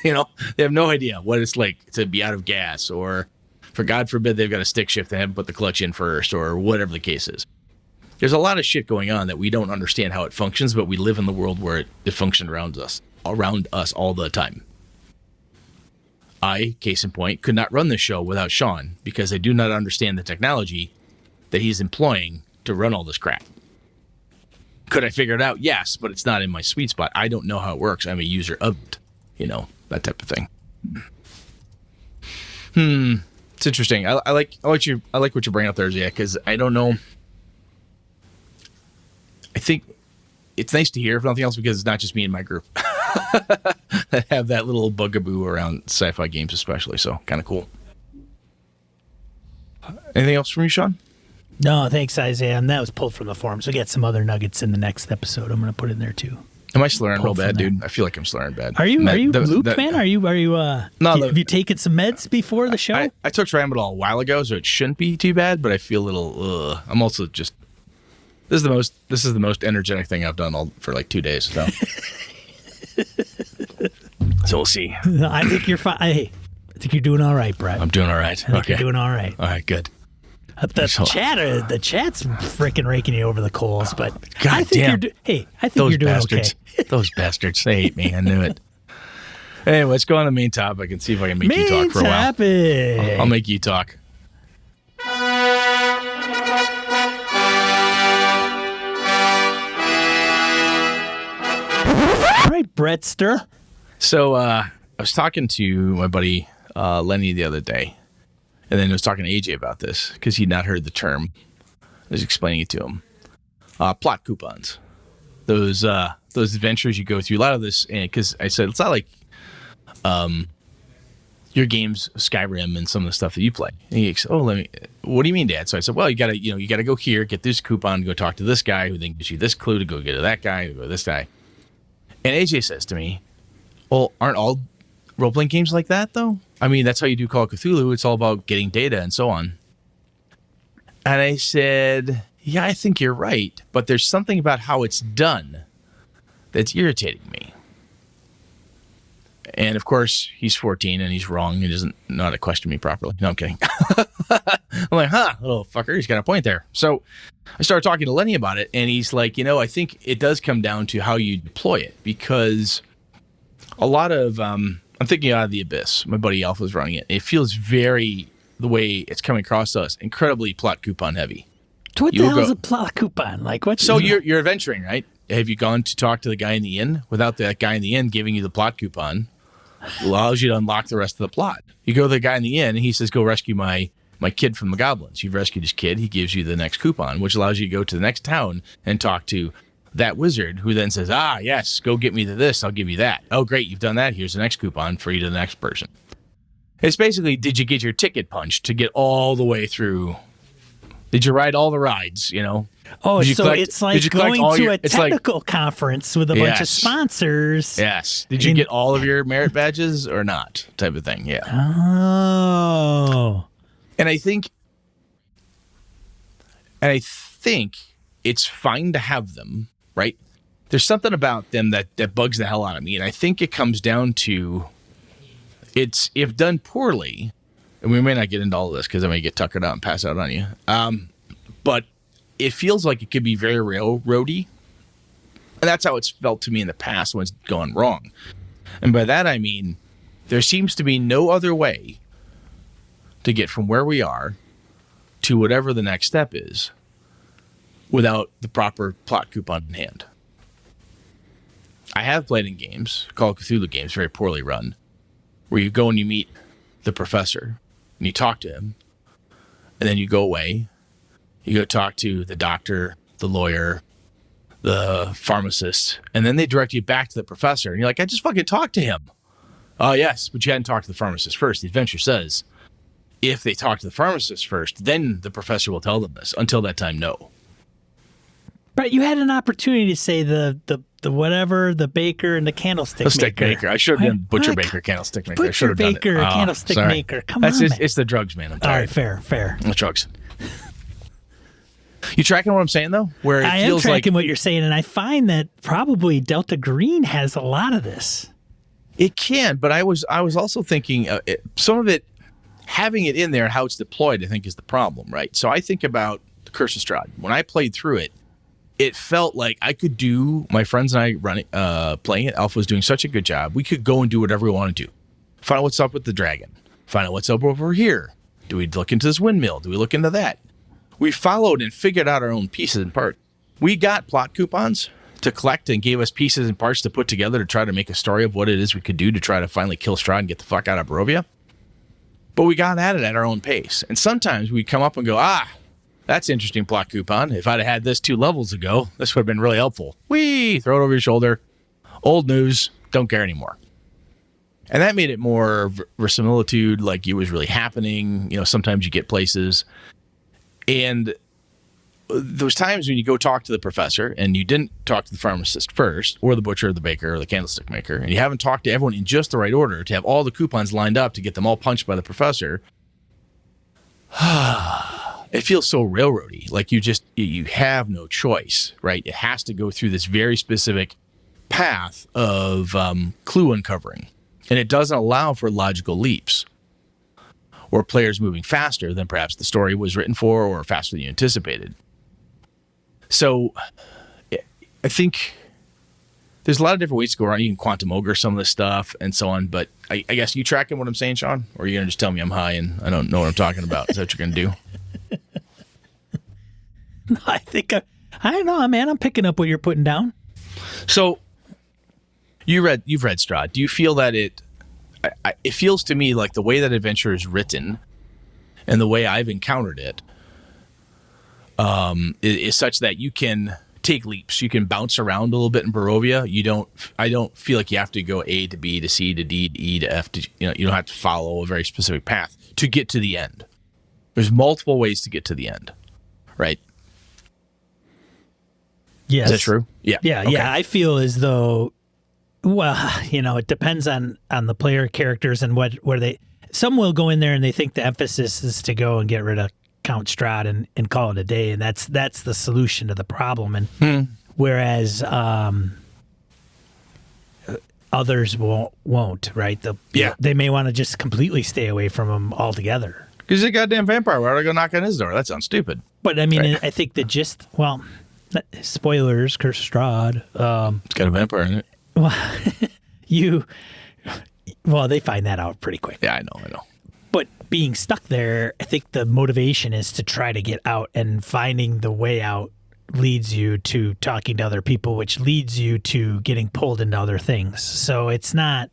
Speaker 2: They have no idea what it's like to be out of gas, or for God forbid they've got a stick shift and haven't put the clutch in first, or whatever the case is. There's a lot of shit going on that we don't understand how it functions, but we live in the world where it functions around us all the time. I, case in point, could not run this show without Sean because I do not understand the technology that he's employing to run all this crap. Could I figure it out? Yes, but it's not in my sweet spot. I don't know how it works. I'm a user of it, that type of thing. It's interesting. I like what you bring up there, Zach, because I don't know. I think it's nice to hear, if nothing else, because it's not just me and my group that have that little bugaboo around sci-fi games, especially. So kind of cool. Anything else from you, Sean?
Speaker 1: No, thanks, Isaiah. And that was pulled from the forums. We got some other nuggets in the next episode. I'm going to put in there too.
Speaker 2: Am I slurring real bad, dude? I feel like I'm slurring bad.
Speaker 1: Are you looped, man? Are you have you taken some meds before the show?
Speaker 2: I took Tramadol a while ago, so it shouldn't be too bad, but I feel a little I'm also just this is the most energetic thing I've done for like 2 days. So so we'll see.
Speaker 1: I think you're fine. Hey, I think you're doing all right, Brett.
Speaker 2: I'm doing all right.
Speaker 1: I think you're doing all right.
Speaker 2: All right, good.
Speaker 1: The chat's freaking raking you over the coals, but
Speaker 2: God
Speaker 1: I think
Speaker 2: damn.
Speaker 1: I think you're doing
Speaker 2: bastards.
Speaker 1: okay.
Speaker 2: Those bastards. They hate me. I knew it. Anyway, let's go on the main topic and see if I can make you talk for a while. I'll make you talk.
Speaker 1: All right, Brettster.
Speaker 2: So I was talking to my buddy Lenny the other day, and then I was talking to AJ about this because he'd not heard the term. I was explaining it to him. Plot coupons. Those adventures you go through. A lot of this, because I said it's not like your games, Skyrim, and some of the stuff that you play. And he goes, what do you mean, Dad? So I said, well, you gotta go here, get this coupon, go talk to this guy who then gives you this clue to go get to that guy, to go to this guy. And AJ says to me, well, aren't all role-playing games like that, though? I mean, that's how you do Call of Cthulhu. It's all about getting data and so on. And I said, yeah, I think you're right, but there's something about how it's done that's irritating me. And, of course, he's 14 and he's wrong. He doesn't know how to question me properly. No, I'm kidding. I'm like, little fucker, he's got a point there. So I started talking to Lenny about it, and he's like, I think it does come down to how you deploy it, because a lot of, I'm thinking Out of the Abyss. My buddy Alpha's running it. It feels the way it's coming across to us, incredibly plot coupon heavy.
Speaker 1: What the hell is a plot coupon? Like what?
Speaker 2: So you're adventuring, right? Have you gone to talk to the guy in the inn? Without that guy in the inn giving you the plot coupon, allows you to unlock the rest of the plot. You go to the guy in the inn, and he says, go rescue my kid from the goblins. You've rescued his kid. He gives you the next coupon, which allows you to go to the next town and talk to that wizard, who then says, yes, go get me to this. I'll give you that. Oh, great. You've done that. Here's the next coupon for you to the next person. It's basically, did you get your ticket punched to get all the way through? Did you ride all the rides,
Speaker 1: Oh, so it's like going to a technical conference with a bunch of sponsors.
Speaker 2: Yes. Did you get all of your merit badges or not? Type of thing, yeah.
Speaker 1: Oh.
Speaker 2: And I think it's fine to have them, right? There's something about them that bugs the hell out of me. And I think it comes down to, it's, if done poorly, and we may not get into all of this because I may get tuckered out and pass out on you. But it feels like it could be very railroady. And that's how it's felt to me in the past when it's gone wrong. And by that, I mean, there seems to be no other way to get from where we are to whatever the next step is without the proper plot coupon in hand. I have played in games, Call of Cthulhu games, very poorly run, where you go and you meet the professor and you talk to him, and then you go away You go talk to the doctor, the lawyer, the pharmacist, and then they direct you back to the professor. And you're like, I just fucking talked to him. Oh, yes, but you hadn't talked to the pharmacist first. The adventure says if they talk to the pharmacist first, then the professor will tell them this. Until that time, no.
Speaker 1: But you had an opportunity to say the whatever, the baker and the candlestick
Speaker 2: The stick
Speaker 1: maker.
Speaker 2: maker. I should have done butcher baker, candlestick maker. I should
Speaker 1: Butcher
Speaker 2: have done
Speaker 1: baker,
Speaker 2: it. Oh,
Speaker 1: candlestick
Speaker 2: sorry.
Speaker 1: maker. Come
Speaker 2: That's
Speaker 1: on,
Speaker 2: it.
Speaker 1: man.
Speaker 2: It's the drugs, man. I'm
Speaker 1: All
Speaker 2: tired.
Speaker 1: right, fair.
Speaker 2: The drugs. You tracking what I'm saying, though? Where it
Speaker 1: I am
Speaker 2: feels
Speaker 1: tracking
Speaker 2: like
Speaker 1: what you're saying, and I find that probably Delta Green has a lot of this.
Speaker 2: it can, but I was also thinking some of it, having it in there and how it's deployed, I think is the problem, right? So I think about the Curse of Strahd. When I played through it, it felt like I could do, my friends and I running, playing it, Alpha was doing such a good job. We could go and do whatever we want to do. Find out what's up with the dragon. Find out what's up over here. Do we look into this windmill? Do we look into that? We followed and figured out our own pieces and parts. We got plot coupons to collect and gave us pieces and parts to put together to try to make a story of what it is we could do to try to finally kill Strahd and get the fuck out of Barovia. But we got at it at our own pace. And sometimes we'd come up and go, that's interesting plot coupon. If I'd have had this 2 levels ago, this would have been really helpful. Whee! Throw it over your shoulder. Old news. Don't care anymore. And that made it more verisimilitude, like it was really happening. You know, sometimes you get places. And those times when you go talk to the professor and you didn't talk to the pharmacist first, or the butcher, or the baker, or the candlestick maker, and you haven't talked to everyone in just the right order to have all the coupons lined up to get them all punched by the professor, it feels so railroady. Like you have no choice, right? It has to go through this very specific path of clue uncovering. And it doesn't allow for logical leaps or players moving faster than perhaps the story was written for or faster than you anticipated. So I think there's a lot of different ways to go around. You can quantum ogre some of this stuff and so on. But I guess you tracking what I'm saying, Sean? Or are you going to just tell me I'm high and I don't know what I'm talking about? Is that what you're going to do?
Speaker 1: No, I think I don't know, man. I'm picking up what you're putting down.
Speaker 2: So you've read Strahd. Do you feel that it feels to me like the way that adventure is written and the way I've encountered it is such that you can take leaps. You can bounce around a little bit in Barovia. I don't feel like you have to go A to B to C to D to E to F to, you don't have to follow a very specific path to get to the end. There's multiple ways to get to the end, right?
Speaker 1: Yes.
Speaker 2: Is that true? Yeah.
Speaker 1: Yeah.
Speaker 2: Okay.
Speaker 1: Yeah. I feel as though, well, it depends on the player characters and where they, some will go in there and they think the emphasis is to go and get rid of Count Strahd and call it a day. And that's the solution to the problem. And whereas, others won't, right? They may want to just completely stay away from him altogether.
Speaker 2: Because he's a goddamn vampire. Why would I go knock on his door? That sounds stupid.
Speaker 1: But I mean,
Speaker 2: Right.
Speaker 1: I think spoilers, Curse of Strahd.
Speaker 2: It's got a vampire in it.
Speaker 1: They find that out pretty quick.
Speaker 2: Yeah, I know.
Speaker 1: But being stuck there, I think the motivation is to try to get out, and finding the way out leads you to talking to other people, which leads you to getting pulled into other things. So it's not.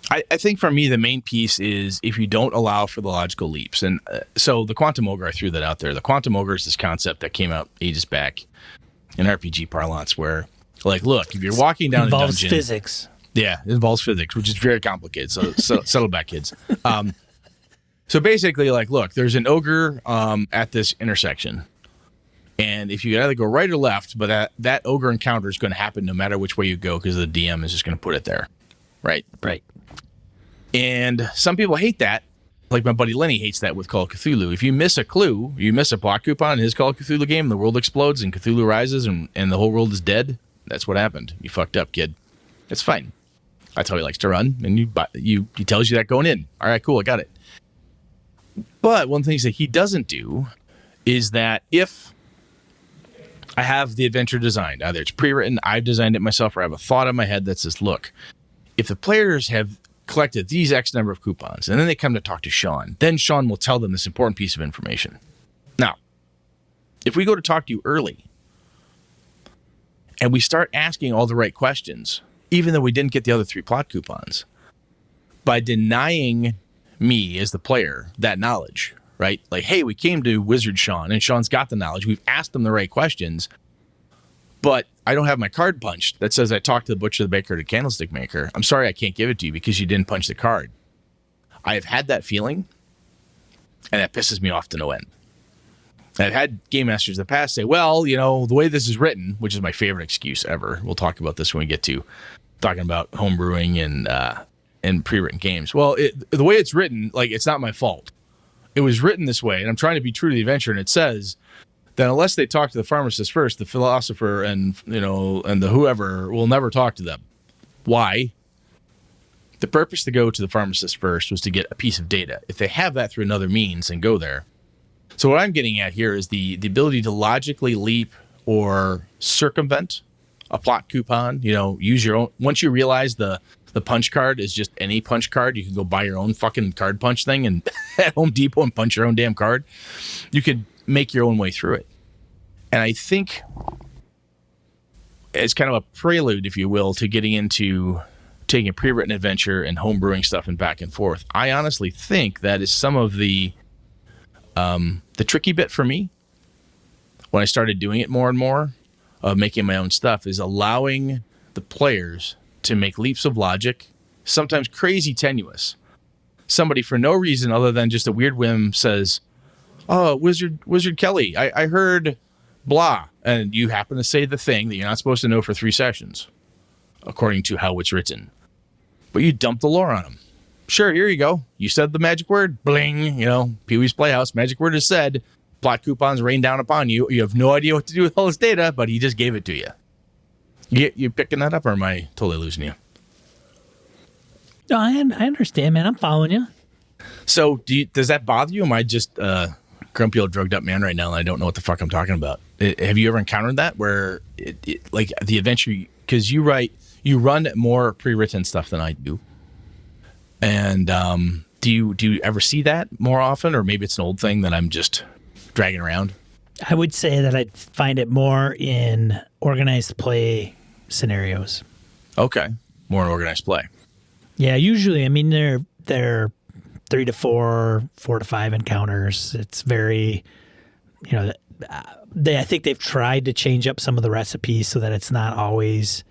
Speaker 2: I think for me, the main piece is if you don't allow for the logical leaps. And so the Quantum Ogre, I threw that out there. The Quantum Ogre is this concept that came out ages back in RPG parlance where, like, look, if you're walking down a
Speaker 1: involves
Speaker 2: dungeon.
Speaker 1: physics.
Speaker 2: Yeah, it involves physics, which is very complicated. So settle back, kids. So basically, like, look, there's an ogre at this intersection. And if you either go right or left, but that ogre encounter is going to happen no matter which way you go because the DM is just going to put it there. Right?
Speaker 1: Right.
Speaker 2: And some people hate that. Like my buddy Lenny hates that with Call of Cthulhu. If you miss a clue, you miss a plot coupon in his Call of Cthulhu game, the world explodes and Cthulhu rises and the whole world is dead. That's what happened. You fucked up, kid. It's fine. That's how he likes to run. And he tells you that going in. All right, cool. I got it. But one of the things that he doesn't do is that if I have the adventure designed, either it's pre-written, I've designed it myself, or I have a thought in my head that says, look, if the players have collected these X number of coupons and then they come to talk to Sean, then Sean will tell them this important piece of information. Now, if we go to talk to you early and we start asking all the right questions, even though we didn't get the other 3 plot coupons, by denying me as the player that knowledge, right? Like, hey, we came to Wizard Sean, and Sean's got the knowledge. We've asked him the right questions, but I don't have my card punched that says I talked to the butcher, the baker, the candlestick maker. I'm sorry, I can't give it to you because you didn't punch the card. I have had that feeling, and that pisses me off to no end. I've had game masters in the past say, well, you know, the way this is written, which is my favorite excuse ever. We'll talk about this when we get to talking about homebrewing and pre-written games. Well, the way it's written, like, it's not my fault. It was written this way, and I'm trying to be true to the adventure, and it says that unless they talk to the pharmacist first, the philosopher and, you know, and the whoever will never talk to them. Why? The purpose to go to the pharmacist first was to get a piece of data. If they have that through another means, then go there. So what I'm getting at here is the ability to logically leap or circumvent a plot coupon, you know, use your own. Once you realize the punch card is just any punch card, you can go buy your own fucking card punch thing and at Home Depot and punch your own damn card. You could make your own way through it. And I think it's kind of a prelude, if you will, to getting into taking a pre-written adventure and homebrewing stuff and back and forth. I honestly think that is some of the tricky bit for me when I started doing it more and more, of making my own stuff, is allowing the players to make leaps of logic, sometimes crazy tenuous. Somebody for no reason other than just a weird whim says, oh, Wizard Kelly, I heard blah, and you happen to say the thing that you're not supposed to know for 3 sessions, according to how it's written. But you dump the lore on them. Sure, here you go. You said the magic word, bling, you know, Pee-wee's Playhouse, magic word is said, plot coupons rain down upon you. You have no idea what to do with all this data, but he just gave it to you. You picking that up, or am I totally losing you?
Speaker 1: No, I understand, man. I'm following you.
Speaker 2: So does that bother you? Am I just grumpy old drugged up man right now and I don't know what the fuck I'm talking about? Have you ever encountered that where like the adventure, because you run more pre-written stuff than I do, and do you ever see that more often, or maybe it's an old thing that I'm just dragging around?
Speaker 1: I would say that I find it more in organized play scenarios.
Speaker 2: Okay, more in organized play.
Speaker 1: Yeah, usually, I mean, they're 3 to 4, 4 to 5 encounters. It's very, you know, I think they've tried to change up some of the recipes so that it's not always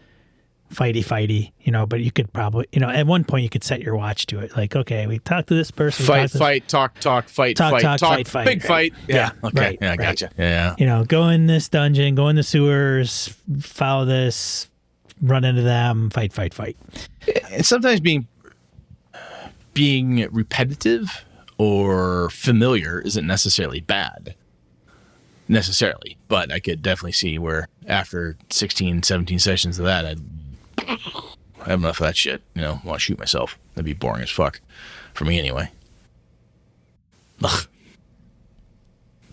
Speaker 1: fighty, you know, but you could probably, you know, at one point you could set your watch to it. Like, okay, we talked to this person.
Speaker 2: Fight, talk, fight, big fight. Yeah. Okay.
Speaker 1: Right,
Speaker 2: yeah, I gotcha. Yeah.
Speaker 1: You know, go in this dungeon, go in the sewers, follow this, run into them, fight.
Speaker 2: And sometimes being repetitive or familiar isn't necessarily bad. But I could definitely see where after 16, 17 sessions of that, I'd have enough of that shit. You know, want to shoot myself. That'd be boring as fuck for me anyway. Ugh.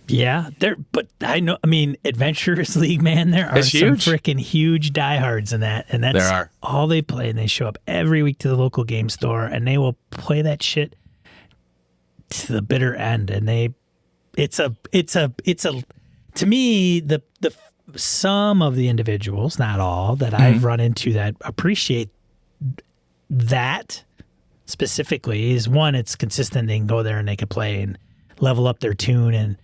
Speaker 1: Yeah, but I know. I mean, Adventurers League, man, there are some freaking huge diehards in that, and that's all they play. And they show up every week to the local game store, and they will play that shit to the bitter end. And it's a. To me, the some of the individuals, not all, that I've run into that appreciate that specifically is one, it's consistent. They can go there and they can play and level up their tune,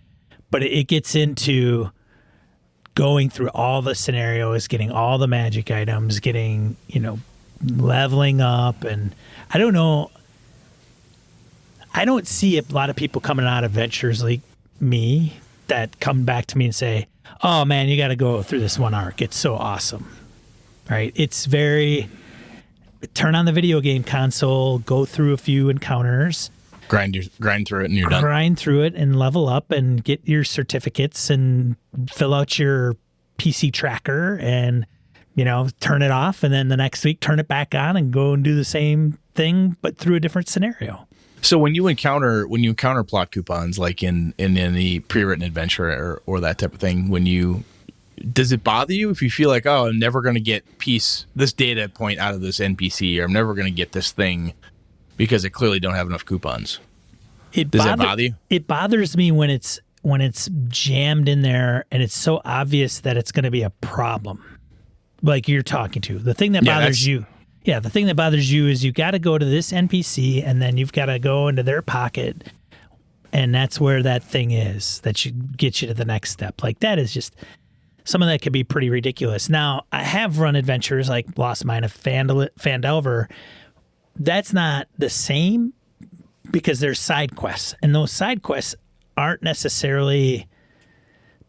Speaker 1: but it gets into going through all the scenarios, getting all the magic items, getting, you know, leveling up. And I don't know. I don't see a lot of people coming out of Adventurers League, me, that come back to me and say, oh man, you got to go through this one arc. It's so awesome. Right? It's very, turn on the video game console, go through a few encounters,
Speaker 2: grind through it, and you're done.
Speaker 1: Grind through it and level up and get your certificates and fill out your PC tracker and, you know, turn it off. And then the next week, turn it back on and go and do the same thing, but through a different scenario.
Speaker 2: So when you encounter plot coupons, like in any pre-written adventure or that type of thing, does it bother you if you feel like, oh, I'm never going to get this data point out of this NPC, or I'm never going to get this thing because I clearly don't have enough coupons? Does that bother you? It
Speaker 1: bothers me when it's jammed in there and it's so obvious that it's going to be a problem. Like you're talking to. The thing that bothers you. Yeah, the thing that bothers you is you got to go to this NPC and then you've got to go into their pocket And that's where that thing is that should get you to the next step. Like that is just some of that could be pretty ridiculous. Now, I have run adventures like Lost Mine of Phandelver. That's not the same because there's side quests. And those side quests aren't necessarily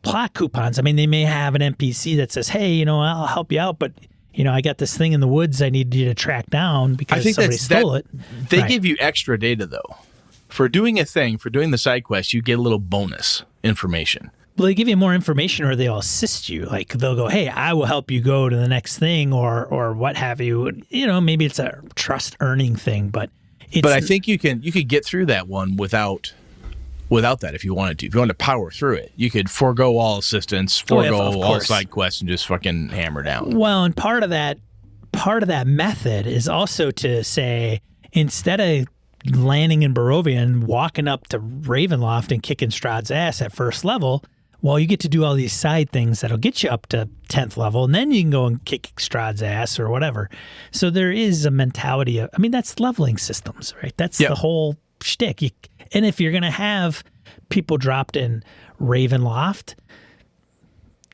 Speaker 1: plot coupons. I mean, they may have an NPC that says, hey, I'll help you out, but, I got this thing in the woods I need you to track down because somebody stole it.
Speaker 2: They give you extra data, though. For doing a thing, for doing the side quest, you get a little bonus information.
Speaker 1: Well, they give you more information or they'll assist you. Like they'll go, hey, I will help you go to the next thing or what have you. Maybe it's a trust earning thing, but
Speaker 2: I think you could get through that one without that if you wanted to. If you wanted to power through it, you could forego all assistance, all side quests, and just fucking hammer down.
Speaker 1: Well, and part of that method is also to say, instead of landing in Barovia and walking up to Ravenloft and kicking Strahd's ass at first level, well, you get to do all these side things that'll get you up to 10th level, and then you can go and kick Strahd's ass or whatever. So there is a mentality of, that's leveling systems, right? That's the whole shtick. And if you're going to have people dropped in Ravenloft,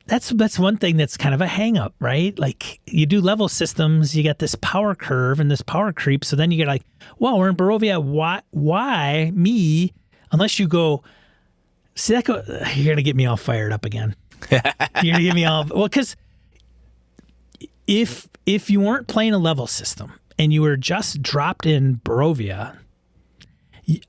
Speaker 1: that's one thing that's kind of a hang up, right? Like you do level systems, you got this power curve and this power creep. So then you get like, well, we're in Barovia. Why me? Unless you go, see that you're going to get me all fired up again. You're going to get me all, well, because if you weren't playing a level system and you were just dropped in Barovia,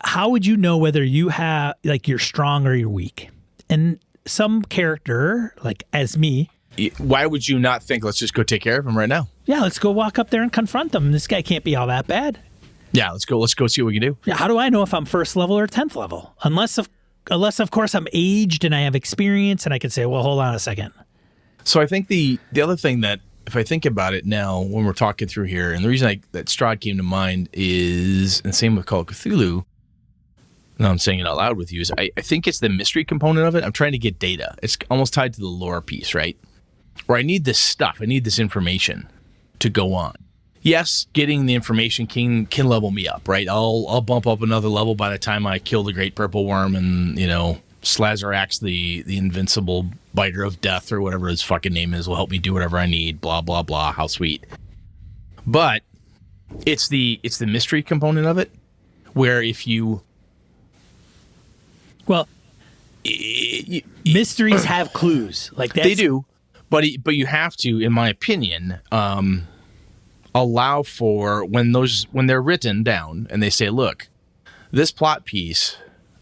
Speaker 1: how would you know whether you have, like, you're strong or you're weak? And some character, like as me.
Speaker 2: Why would you not think, let's just go take care of him right now?
Speaker 1: Yeah, let's go walk up there and confront him. This guy can't be all that bad.
Speaker 2: Yeah, let's go see what we can do.
Speaker 1: Yeah, how do I know if I'm first level or 10th level? Unless of course I'm aged and I have experience and I can say, well, hold on a second.
Speaker 2: So I think the other thing that, if I think about it now when we're talking through here, and the reason that Strahd came to mind is, and same with Call of Cthulhu, now I'm saying it out loud with you, is I think it's the mystery component of it. I'm trying to get data. It's almost tied to the lore piece, right? Where I need this stuff. I need this information to go on. Yes, getting the information can level me up, right? I'll bump up another level by the time I kill the Great Purple Worm and, Slazarax, the invincible biter of death or whatever his fucking name is, will help me do whatever I need, blah, blah, blah. How sweet. But it's the mystery component of it, where if you...
Speaker 1: Well, mysteries have clues. Like that's,
Speaker 2: they do, but you have to, in my opinion, allow for when they're written down and they say, look, this plot piece,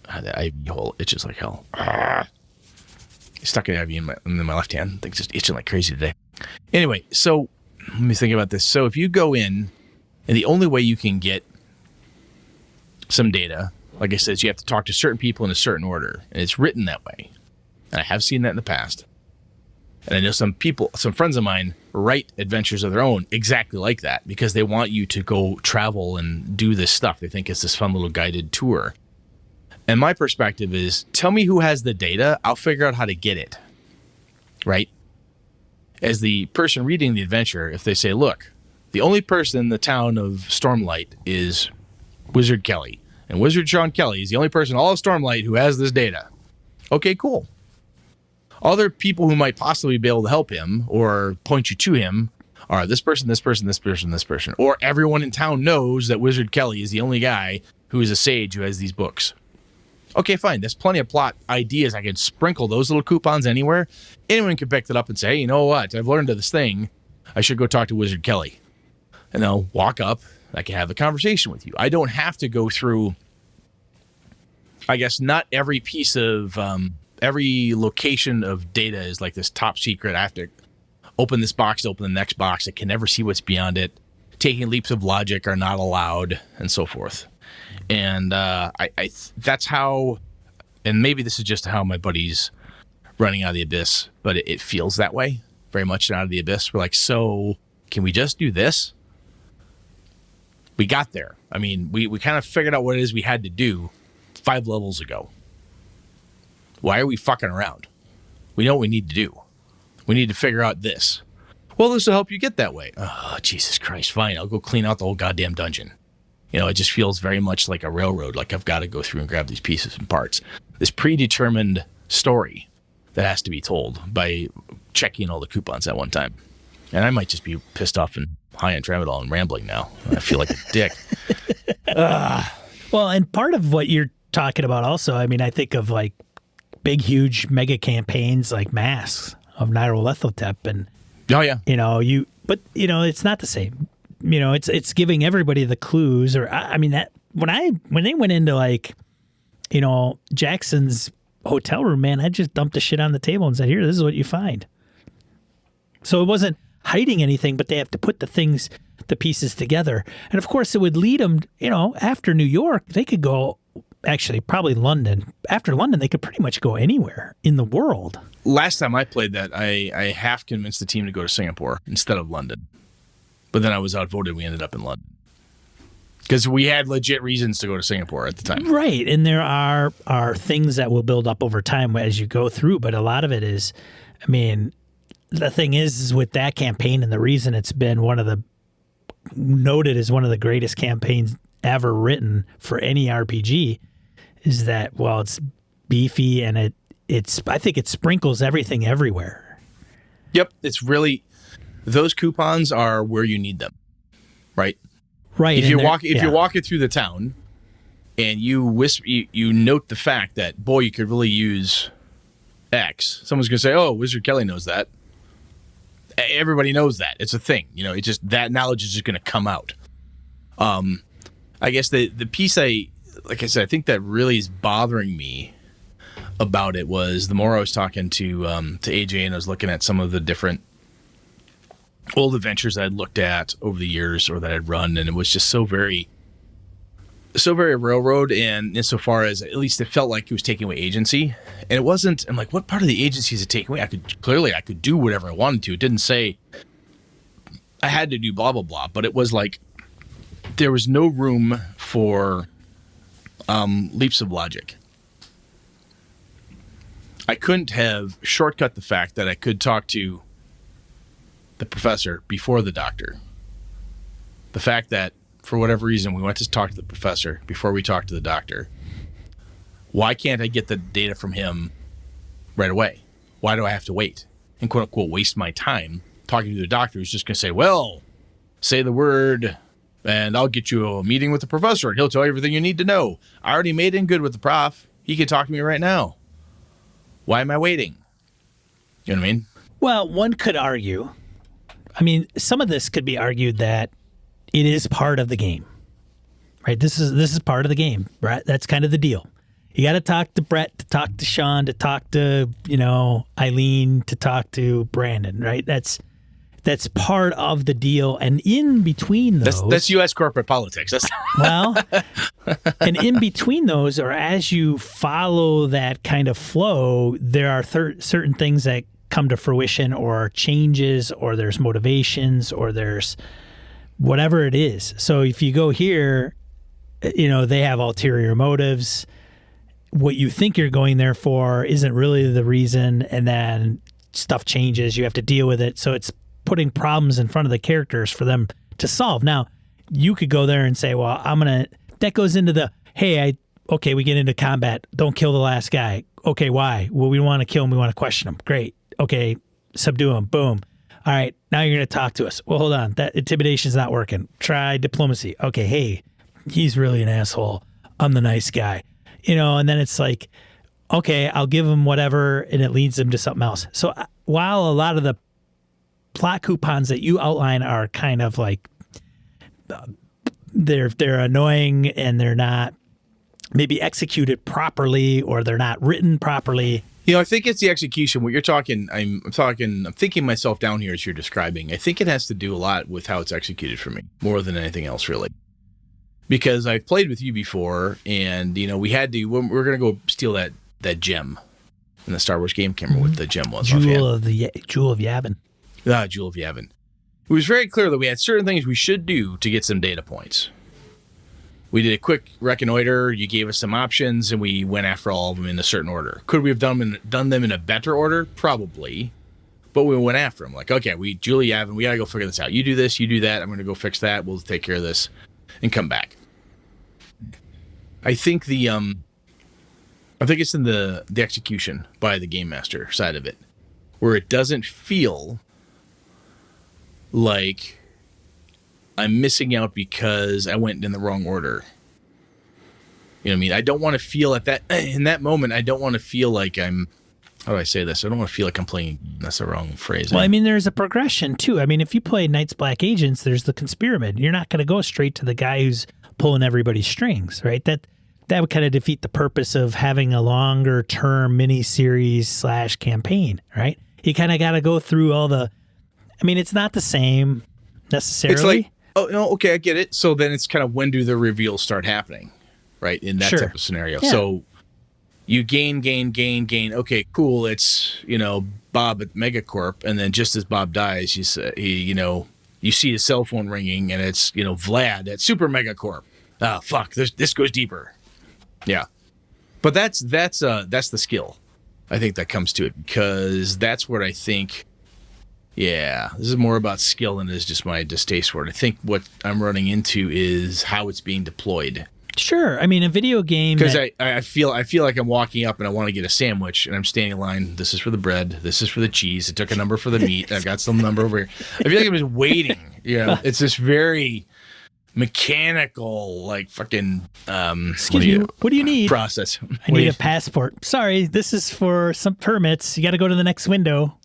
Speaker 2: I whole itches like hell. Stuck an IV in my left hand. Thing's just itching like crazy today. Anyway, so let me think about this. So if you go in, and the only way you can get some data, like I said, is you have to talk to certain people in a certain order, and it's written that way. And I have seen that in the past. And I know some friends of mine write adventures of their own exactly like that because they want you to go travel and do this stuff. They think it's this fun little guided tour. And my perspective is, tell me who has the data, I'll figure out how to get it. Right? As the person reading the adventure, if they say, look, the only person in the town of Stormlight is Wizard Kelly. And Wizard Sean Kelly is the only person in all of Stormlight who has this data. Okay, cool. Other people who might possibly be able to help him or point you to him are this person, this person, this person, this person. Or everyone in town knows that Wizard Kelly is the only guy who is a sage who has these books. Okay, fine. There's plenty of plot ideas. I can sprinkle those little coupons anywhere. Anyone can pick that up and say, hey, you know what? I've learned of this thing. I should go talk to Wizard Kelly. And they'll walk up. I can have a conversation with you. I don't have to go through, I guess, not every piece of, every location of data is like this top secret. I have to open this box to open the next box. I can never see what's beyond it. Taking leaps of logic are not allowed, and so forth. And that's how, and maybe this is just how my buddy's running Out of the Abyss, but it feels that way very much in Out of the Abyss. We're like, so can we just do this? We got there. I mean, we kind of figured out what it is we had to do 5 levels ago. Why are we fucking around? We know what we need to do. We need to figure out this. Well, this will help you get that way. Oh, Jesus Christ. Fine. I'll go clean out the whole goddamn dungeon. It just feels very much like a railroad. Like I've got to go through and grab these pieces and parts. This predetermined story that has to be told by checking all the coupons at one time. And I might just be pissed off and high on tramadol and rambling now. I feel like a dick.
Speaker 1: Well, and part of what you're talking about also, I mean, I think of like big, huge mega campaigns like Masks of Nyarlathotep and,
Speaker 2: Oh, yeah.
Speaker 1: but it's not the same. It's giving everybody the clues or, I mean, that when they went into like, Jackson's hotel room, man, I just dumped the shit on the table and said, here, this is what you find. So it wasn't hiding anything, but they have to put the pieces together. And of course, it would lead them, after New York, they could go, actually, probably London. After London, they could pretty much go anywhere in the world.
Speaker 2: Last time I played that, I half convinced the team to go to Singapore instead of London. But then I was outvoted. We ended up in London. Because we had legit reasons to go to Singapore at the time.
Speaker 1: Right. And there are things that will build up over time as you go through. But a lot of it is, I mean, the thing is with that campaign, and the reason it's been noted as one of the greatest campaigns ever written for any RPG is that, well, it's beefy and I think it sprinkles everything everywhere.
Speaker 2: Yep. It's really, those coupons are where you need them. Right?
Speaker 1: Right.
Speaker 2: If you're walking through the town and you note the fact that, boy, you could really use X, someone's going to say, oh, Wizard Kelly knows that. Everybody knows that. It's a thing. It just, that knowledge is just going to come out. I guess the piece like I said, I think that really is bothering me about it was the more I was talking to AJ and I was looking at some of the different old adventures that I'd looked at over the years or that I'd run, and it was just so very railroad, and insofar as at least it felt like it was taking away agency. And it wasn't, I'm like, what part of the agency is it taking away? I could do whatever I wanted to. It didn't say I had to do blah, blah, blah, but it was like there was no room for leaps of logic. I couldn't have shortcut the fact that I could talk to the professor before the doctor. The fact that for whatever reason we went to talk to the professor before we talked to the doctor. Why can't I get the data from him right away? Why do I have to wait and quote unquote waste my time talking to the doctor who's just going to say, well, say the word and I'll get you a meeting with the professor and he'll tell you everything you need to know. I already made in good with the prof. He can talk to me right now. Why am I waiting? You know what I mean?
Speaker 1: Well, one could argue, I mean, some of this could be argued that it is part of the game, right? This is part of the game, right? That's kind of the deal. You got to talk to Brett, to talk to Sean, to talk to, Eileen, to talk to Brandon, right? That's part of the deal. And in between those...
Speaker 2: That's U.S. corporate politics.
Speaker 1: Well, and in between those, or as you follow that kind of flow, there are certain things that come to fruition or changes or there's motivations or there's whatever it is. So if you go here, they have ulterior motives. What you think you're going there for isn't really the reason, and then stuff changes. You have to deal with it. So it's putting problems in front of the characters for them to solve. Now, you could go there and say, well, that goes into the, hey, we get into combat. Don't kill the last guy. Okay, why? Well, we want to kill him. We want to question him. Great. Okay, subdue him. Boom. All right, now you're going to talk to us. Well, hold on. That intimidation's not working. Try diplomacy. Okay, hey, he's really an asshole. I'm the nice guy. And then it's like, okay, I'll give him whatever, and it leads them to something else. So while a lot of the plot coupons that you outline are kind of like, they're annoying and they're not maybe executed properly or they're not written properly.
Speaker 2: I think it's the execution. What you're talking, I'm thinking myself down here as you're describing. I think it has to do a lot with how it's executed for me, more than anything else, really. Because I've played with you before, and we had to. We're going to go steal that gem in the Star Wars game. Can't remember what the gem was.
Speaker 1: Jewel of Yavin.
Speaker 2: Jewel of Yavin. It was very clear that we had certain things we should do to get some data points. We did a quick reconnoiter. You gave us some options, and we went after all of them in a certain order. Could we have done them in a better order? Probably. But we went after them. Like, okay, Julie Yavin, we got to go figure this out. You do this, you do that. I'm going to go fix that. We'll take care of this and come back. I think I think it's in the execution by the game master side of it, where it doesn't feel like I'm missing out because I went in the wrong order. You know what I mean? I don't want to feel in that moment. I don't want to feel like I'm. How do I say this? I don't want to feel like I'm playing. That's the wrong phrase.
Speaker 1: Well, I mean, there's a progression too. I mean, if you play Knights Black Agents, there's the Conspiramen. You're not going to go straight to the guy who's pulling everybody's strings, right? That would kind of defeat the purpose of having a longer term mini-series / campaign, right? You kind of got to go through all the. I mean, it's not the same necessarily.
Speaker 2: It's like, oh no, okay, I get it. So then it's kind of, when do the reveals start happening, right? In that
Speaker 1: Sure.
Speaker 2: type of scenario.
Speaker 1: Yeah.
Speaker 2: So you gain. Okay, cool. It's, Bob at Megacorp, and then just as Bob dies, you see his cell phone ringing, and it's, Vlad at Super Megacorp. Ah, fuck. This goes deeper. Yeah, but that's the skill, I think, that comes to it, because that's what I think. Yeah, this is more about skill than it is just my distaste for it. I think what I'm running into is how it's being deployed.
Speaker 1: Sure. I mean, a video game.
Speaker 2: Because I feel like I'm walking up and I want to get a sandwich, and I'm standing in line. This is for the bread. This is for the cheese. I took a number for the meat. I've got some number over here. I feel like I'm just waiting. It's this very mechanical, like, fucking.
Speaker 1: Excuse me. What do you need?
Speaker 2: Process.
Speaker 1: I need a passport. Sorry, this is for some permits. You got to go to the next window.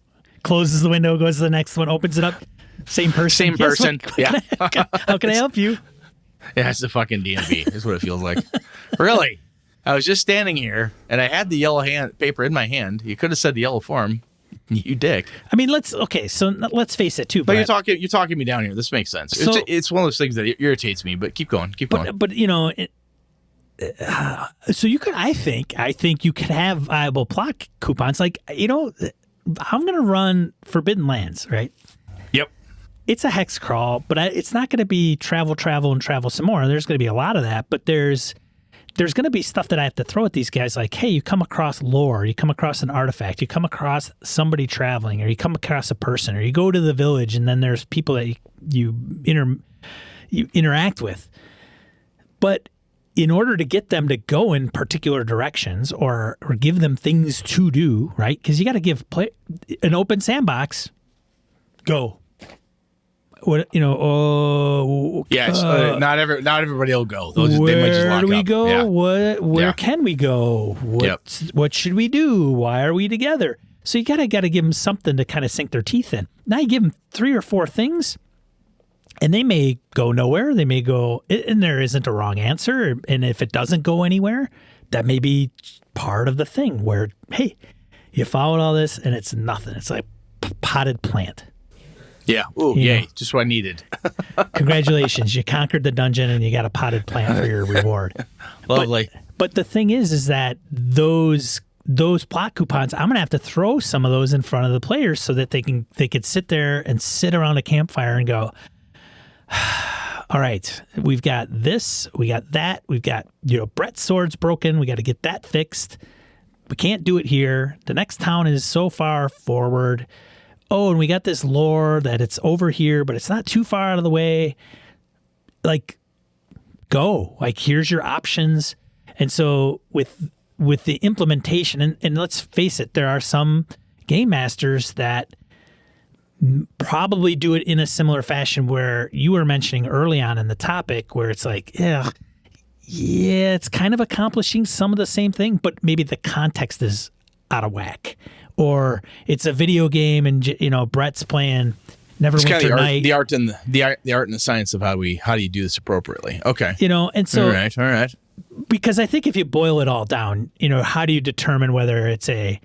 Speaker 1: Closes the window, goes to the next one, opens it up. Same person.
Speaker 2: Same person. Yeah.
Speaker 1: How can I help you?
Speaker 2: Yeah, it's the fucking DMV. Is what it feels like. Really? I was just standing here, and I had the yellow paper in my hand. You could have said the yellow form. You dick.
Speaker 1: I mean, let's face it too.
Speaker 2: But you're talking me down here. This makes sense.
Speaker 1: So,
Speaker 2: it's one of those things that irritates me. But keep going.
Speaker 1: But so you could. I think you could have viable plot coupons. Like, I'm going to run Forbidden Lands, right?
Speaker 2: Yep.
Speaker 1: It's a hex crawl, but it's not going to be travel, and travel some more. There's going to be a lot of that, but there's going to be stuff that I have to throw at these guys, like, hey, you come across lore, you come across an artifact, you come across somebody traveling, or you come across a person, or you go to the village, and then there's people that you interact with. But in order to get them to go in particular directions or give them things to do, right? Because you got to give an open sandbox. Go. What
Speaker 2: Yes, not everybody will go.
Speaker 1: They might just lock
Speaker 2: do we
Speaker 1: up. Go?
Speaker 2: Yeah.
Speaker 1: Where can we go? What should we do? Why are we together? So you gotta give them something to kind of sink their teeth in. Now you give them 3 or 4 things, and they may go nowhere. They may go, and there isn't a wrong answer. And if it doesn't go anywhere, that may be part of the thing where, hey, you followed all this and it's nothing. It's like potted plant.
Speaker 2: Yeah. Ooh, yay. Just what I needed.
Speaker 1: Congratulations. You conquered the dungeon and you got a potted plant for your reward.
Speaker 2: Lovely.
Speaker 1: But the thing is that those plot coupons, I'm going to have to throw some of those in front of the players so that they could sit there and sit around a campfire and go, all right, we've got this, we got that, we've got, Brett's sword's broken. We got to get that fixed. We can't do it here. The next town is so far forward. Oh, and we got this lore that it's over here, but it's not too far out of the way. Like, go. Like, here's your options. And so with the implementation, and let's face it, there are some game masters that probably do it in a similar fashion where you were mentioning early on in the topic where it's like, yeah, it's kind of accomplishing some of the same thing, but maybe the context is out of whack. Or it's a video game, and Brett's playing Neverwinter Night.
Speaker 2: The art and the science of how do you do this appropriately? Okay,
Speaker 1: and so
Speaker 2: all right.
Speaker 1: Because I think if you boil it all down, how do you determine whether it's a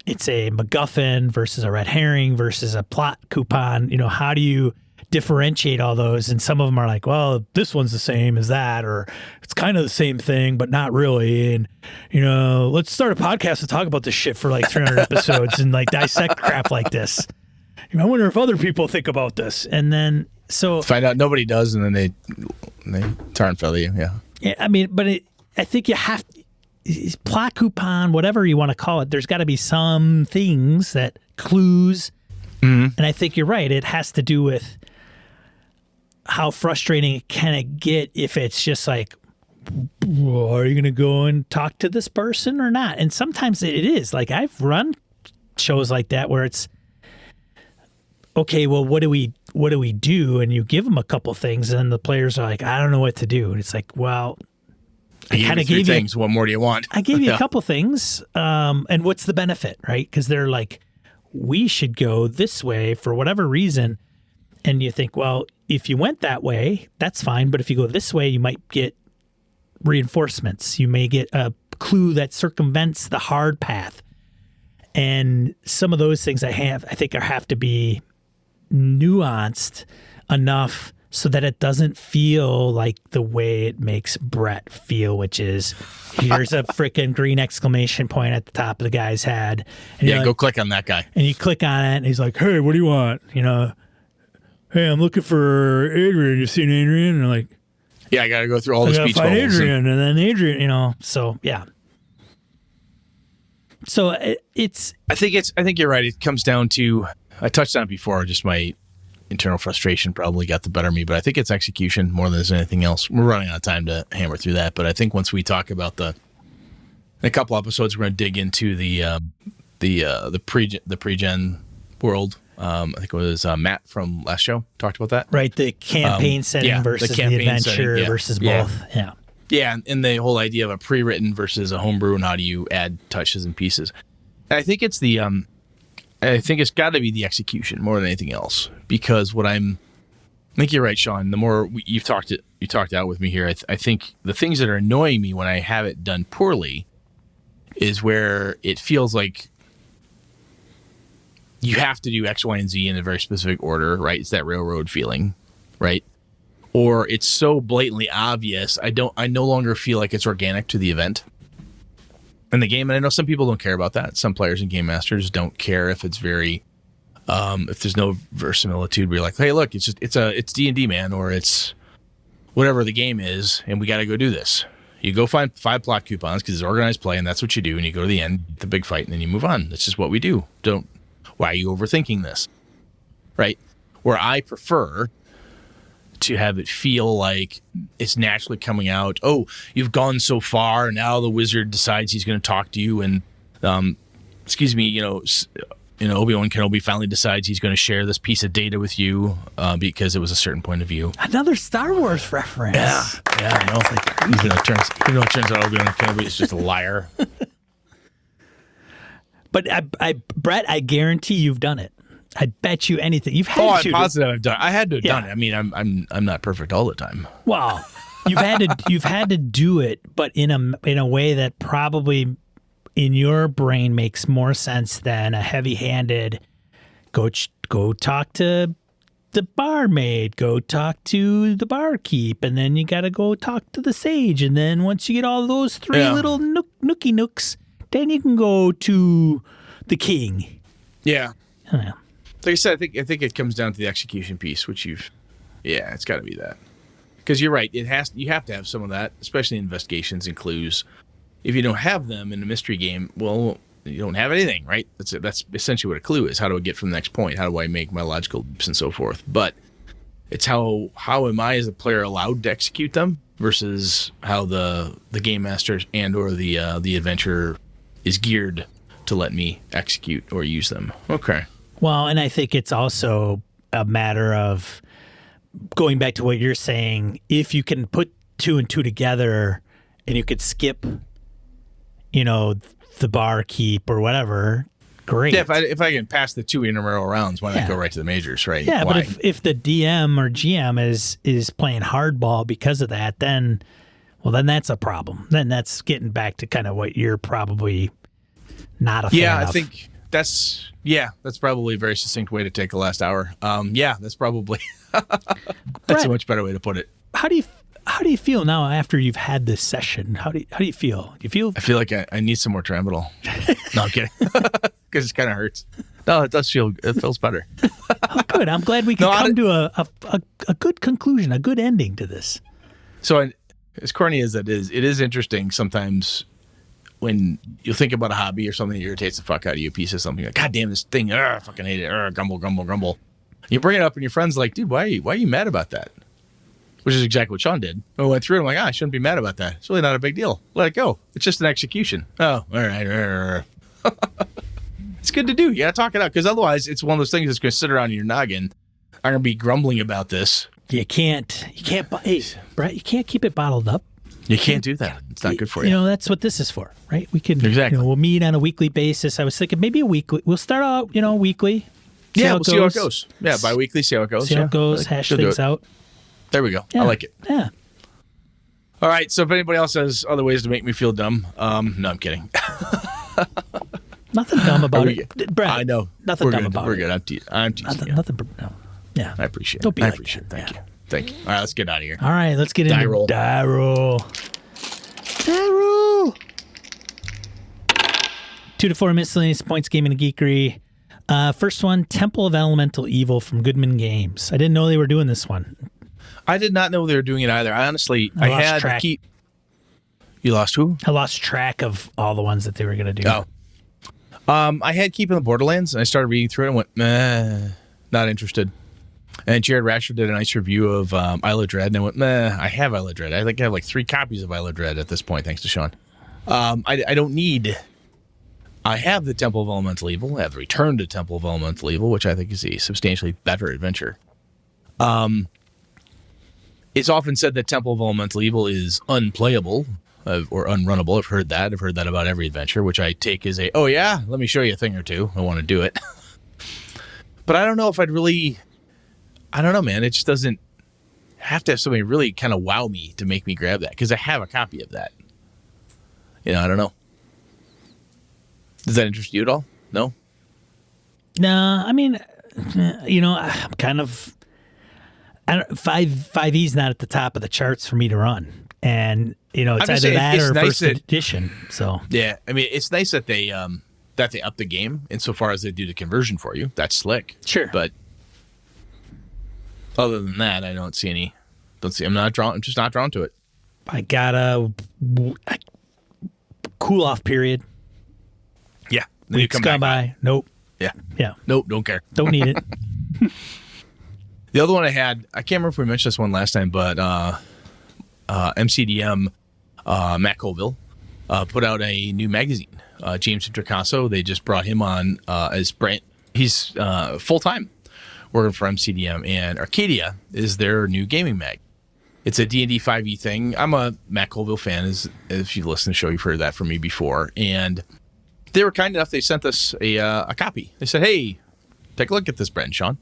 Speaker 1: MacGuffin versus a red herring versus a plot coupon? How do you differentiate all those? And some of them are like, well, this one's the same as that, or it's kind of the same thing, but not really. And, let's start a podcast to talk about this shit for like 300 episodes and like dissect crap like this. I wonder if other people think about this. And then, so
Speaker 2: find out nobody does. And then they tar and feather you. Yeah.
Speaker 1: Yeah. I mean, but I think you have plot coupon, whatever you want to call it. There's got to be some things that clues. Mm-hmm. And I think you're right. It has to do with how frustrating can it get if it's just like well, are you going to go and talk to this person or not? And sometimes it is. Like, I've run shows like that where it's, okay, well, what do we do? And you give them a couple things, and then the players are like, I don't know what to do. And it's like, well, I kind of gave you
Speaker 2: things. What more do you want?
Speaker 1: I gave you a couple things. And what's the benefit, right? Because they're like, we should go this way for whatever reason. And you think, well, if you went that way, that's fine. But if you go this way, you might get reinforcements. You may get a clue that circumvents the hard path. And some of those things I think have to be nuanced enough so that it doesn't feel like the way it makes Brett feel, which is here's a freaking green exclamation point at the top of the guy's head. And
Speaker 2: yeah, go click on that guy.
Speaker 1: And you click on it, and he's like, hey, what do you want? You know, hey, I'm looking for Adrian. You seen Adrian? And you're like,
Speaker 2: yeah, I got to go through all the speech
Speaker 1: find
Speaker 2: bubbles.
Speaker 1: Adrian, and then Adrian, you know, so yeah. So it's.
Speaker 2: I think you're right. It comes down to, I touched on it before, just my internal frustration probably got the better of me, but I think it's execution more than there's anything else. We're running out of time to hammer through that, but I think once we talk about in a couple episodes, we're going to dig into the pre-gen world. I think it was Matt from last show talked about that.
Speaker 1: Right, the campaign setting versus the adventure versus both. Yeah.
Speaker 2: Yeah, and the whole idea of a pre-written versus a homebrew, and how do you add touches and pieces. And I think it's I think it's got to be the execution more than anything else, because I think you're right, Sean. The more you talked out with me here, I think the things that are annoying me when I have it done poorly is where it feels like you have to do X, Y, and Z in a very specific order, right? It's that railroad feeling, right? Or it's so blatantly obvious, I no longer feel like it's organic to the event and the game. And I know some people don't care about that. Some players and game masters don't care if it's very, if there's no verisimilitude where you're like, hey, look, it's D&D, man, or it's whatever the game is, and we got to go do this. You go find 5 plot coupons because it's organized play, and that's what you do. And you go to the end, the big fight, and then you move on. That's just what we do. Why are you overthinking this? Right? Where I prefer to have it feel like it's naturally coming out. Oh, you've gone so far, and now the wizard decides he's going to talk to you, and Obi-Wan Kenobi finally decides he's going to share this piece of data with you because it was a certain point of view.
Speaker 1: Another Star Wars reference.
Speaker 2: Yeah, I know. It turns out Obi-Wan Kenobi is just a liar.
Speaker 1: But Brett, I guarantee you've done it. I bet you anything. You've had to.
Speaker 2: I'm positive I've done it. I had to have done it. I mean, I'm not perfect all the time.
Speaker 1: Well, you've had to do it, but in a way that probably in your brain makes more sense than a heavy-handed go talk to the barmaid, go talk to the barkeep, and then you got to go talk to the sage, and then once you get all those 3 little nookie nooks, then you can go to the king.
Speaker 2: Yeah.
Speaker 1: Yeah.
Speaker 2: Like I said, I think it comes down to the execution piece, which it's got to be that. Because you're right, you have to have some of that, especially investigations and clues. If you don't have them in a mystery game, well, you don't have anything, right? That's essentially what a clue is. How do I get from the next point? How do I make my logical leaps and so forth? But it's how am I as a player allowed to execute them versus how the game master and or the adventurer is geared to let me execute or use them. Okay.
Speaker 1: Well, and I think it's also a matter of going back to what you're saying. If you can put 2 and 2 together and you could skip, the barkeep or whatever, great.
Speaker 2: Yeah, if I can pass the 2 intramural rounds, why not go right to the majors, right?
Speaker 1: Yeah, why? But if the DM or GM is playing hardball because of that, then that's a problem. Then that's getting back to kind of what you're probably not a fan of.
Speaker 2: Yeah, I think that's probably a very succinct way to take the last hour. That's probably that's a much better way to put it.
Speaker 1: How do you feel now after you've had this session? How do you feel? I
Speaker 2: feel like I need some more tramadol. No, I'm kidding. Because it kind of hurts. No, it feels better.
Speaker 1: Oh, good. I'm glad we can come to a good conclusion, a good ending to this.
Speaker 2: So, as corny as it is interesting sometimes when you think about a hobby or something that irritates the fuck out of you, a piece of something like, God damn this thing, I fucking hate it, grumble, grumble, grumble. You bring it up and your friend's like, dude, why are you mad about that? which is exactly what Sean did. I went through it. I'm like, I shouldn't be mad about that. It's really not a big deal. Let it go. It's just an execution. Oh, all right. It's good to do. You got to talk it out because otherwise it's one of those things that's going to sit around in your noggin. I'm going to be grumbling about this.
Speaker 1: You can't, hey, Brett, you can't keep it bottled up.
Speaker 2: You can't do that. It's not good for you.
Speaker 1: You know, that's what this is for, right? We can,
Speaker 2: Exactly.
Speaker 1: we'll meet on a weekly basis. I was thinking maybe a weekly. We'll start out, weekly.
Speaker 2: We'll see how it goes. Yeah, bi-weekly, see how it goes.
Speaker 1: See how it goes, hash things out.
Speaker 2: There we go.
Speaker 1: Yeah.
Speaker 2: I like it.
Speaker 1: Yeah.
Speaker 2: All right, so if anybody else has other ways to make me feel dumb, no, I'm kidding.
Speaker 1: Nothing dumb about it. Brad,
Speaker 2: I know.
Speaker 1: Nothing dumb about
Speaker 2: We're
Speaker 1: it.
Speaker 2: good. I'm teasing you.
Speaker 1: Nothing, no. Yeah.
Speaker 2: I appreciate it.
Speaker 1: Don't be
Speaker 2: I
Speaker 1: like
Speaker 2: appreciate
Speaker 1: that.
Speaker 2: it. Thank you. All right, let's get out of here.
Speaker 1: All right, let's get into
Speaker 2: Die roll.
Speaker 1: Die roll. 2 to 4 miscellaneous points, gaming and geekery. First one, Temple of Elemental Evil from Goodman Games. I didn't know they were doing this one.
Speaker 2: I did not know they were doing it either. I honestly,
Speaker 1: I
Speaker 2: I
Speaker 1: lost
Speaker 2: had
Speaker 1: track.
Speaker 2: to keep. You lost who?
Speaker 1: I lost track of all the ones that they were going to do.
Speaker 2: Oh. I had Keeping the Borderlands, and I started reading through it and went, meh, not interested. And Jared Rasher did a nice review of Isle of Dread, and I went, meh, I have Isle of Dread. I think I have like 3 copies of Isle of Dread at this point, thanks to Sean. I don't need... I have the Temple of Elemental Evil. I have the Return to Temple of Elemental Evil, which I think is a substantially better adventure. It's often said that Temple of Elemental Evil is unplayable or unrunnable. I've heard that. I've heard that about every adventure, which I take as oh yeah, let me show you a thing or two. I want to do it. But I don't know if I'd really... I don't know, man. It just doesn't have to have somebody really kind of wow me to make me grab that, because I have a copy of that. I don't know. Does that interest you at all? No?
Speaker 1: No, I mean, I'm kind of... 5e's not at the top of the charts for me to run. And, it's either that or
Speaker 2: nice
Speaker 1: first edition. So
Speaker 2: yeah, I mean, it's nice that they up the game insofar as they do the conversion for you. That's slick.
Speaker 1: Sure.
Speaker 2: But other than that, I don't see. I'm just not drawn to it.
Speaker 1: I got a cool off period.
Speaker 2: Yeah. Then you
Speaker 1: Weeks
Speaker 2: come
Speaker 1: gone
Speaker 2: back.
Speaker 1: by. Nope.
Speaker 2: Yeah.
Speaker 1: Yeah.
Speaker 2: Nope. Don't care.
Speaker 1: Don't need it.
Speaker 2: The other one I had, I can't remember if we mentioned this one last time, but MCDM, Matt Colville, put out a new magazine. James Introcaso, they just brought him on as Brent. He's full-time working for MCDM, and Arcadia is their new gaming mag. It's a D&D 5e thing. I'm a Matt Colville fan, if you've listened to the show, you've heard that from me before. And they were kind enough, they sent us a copy. They said, hey, take a look at this, Brent and Sean.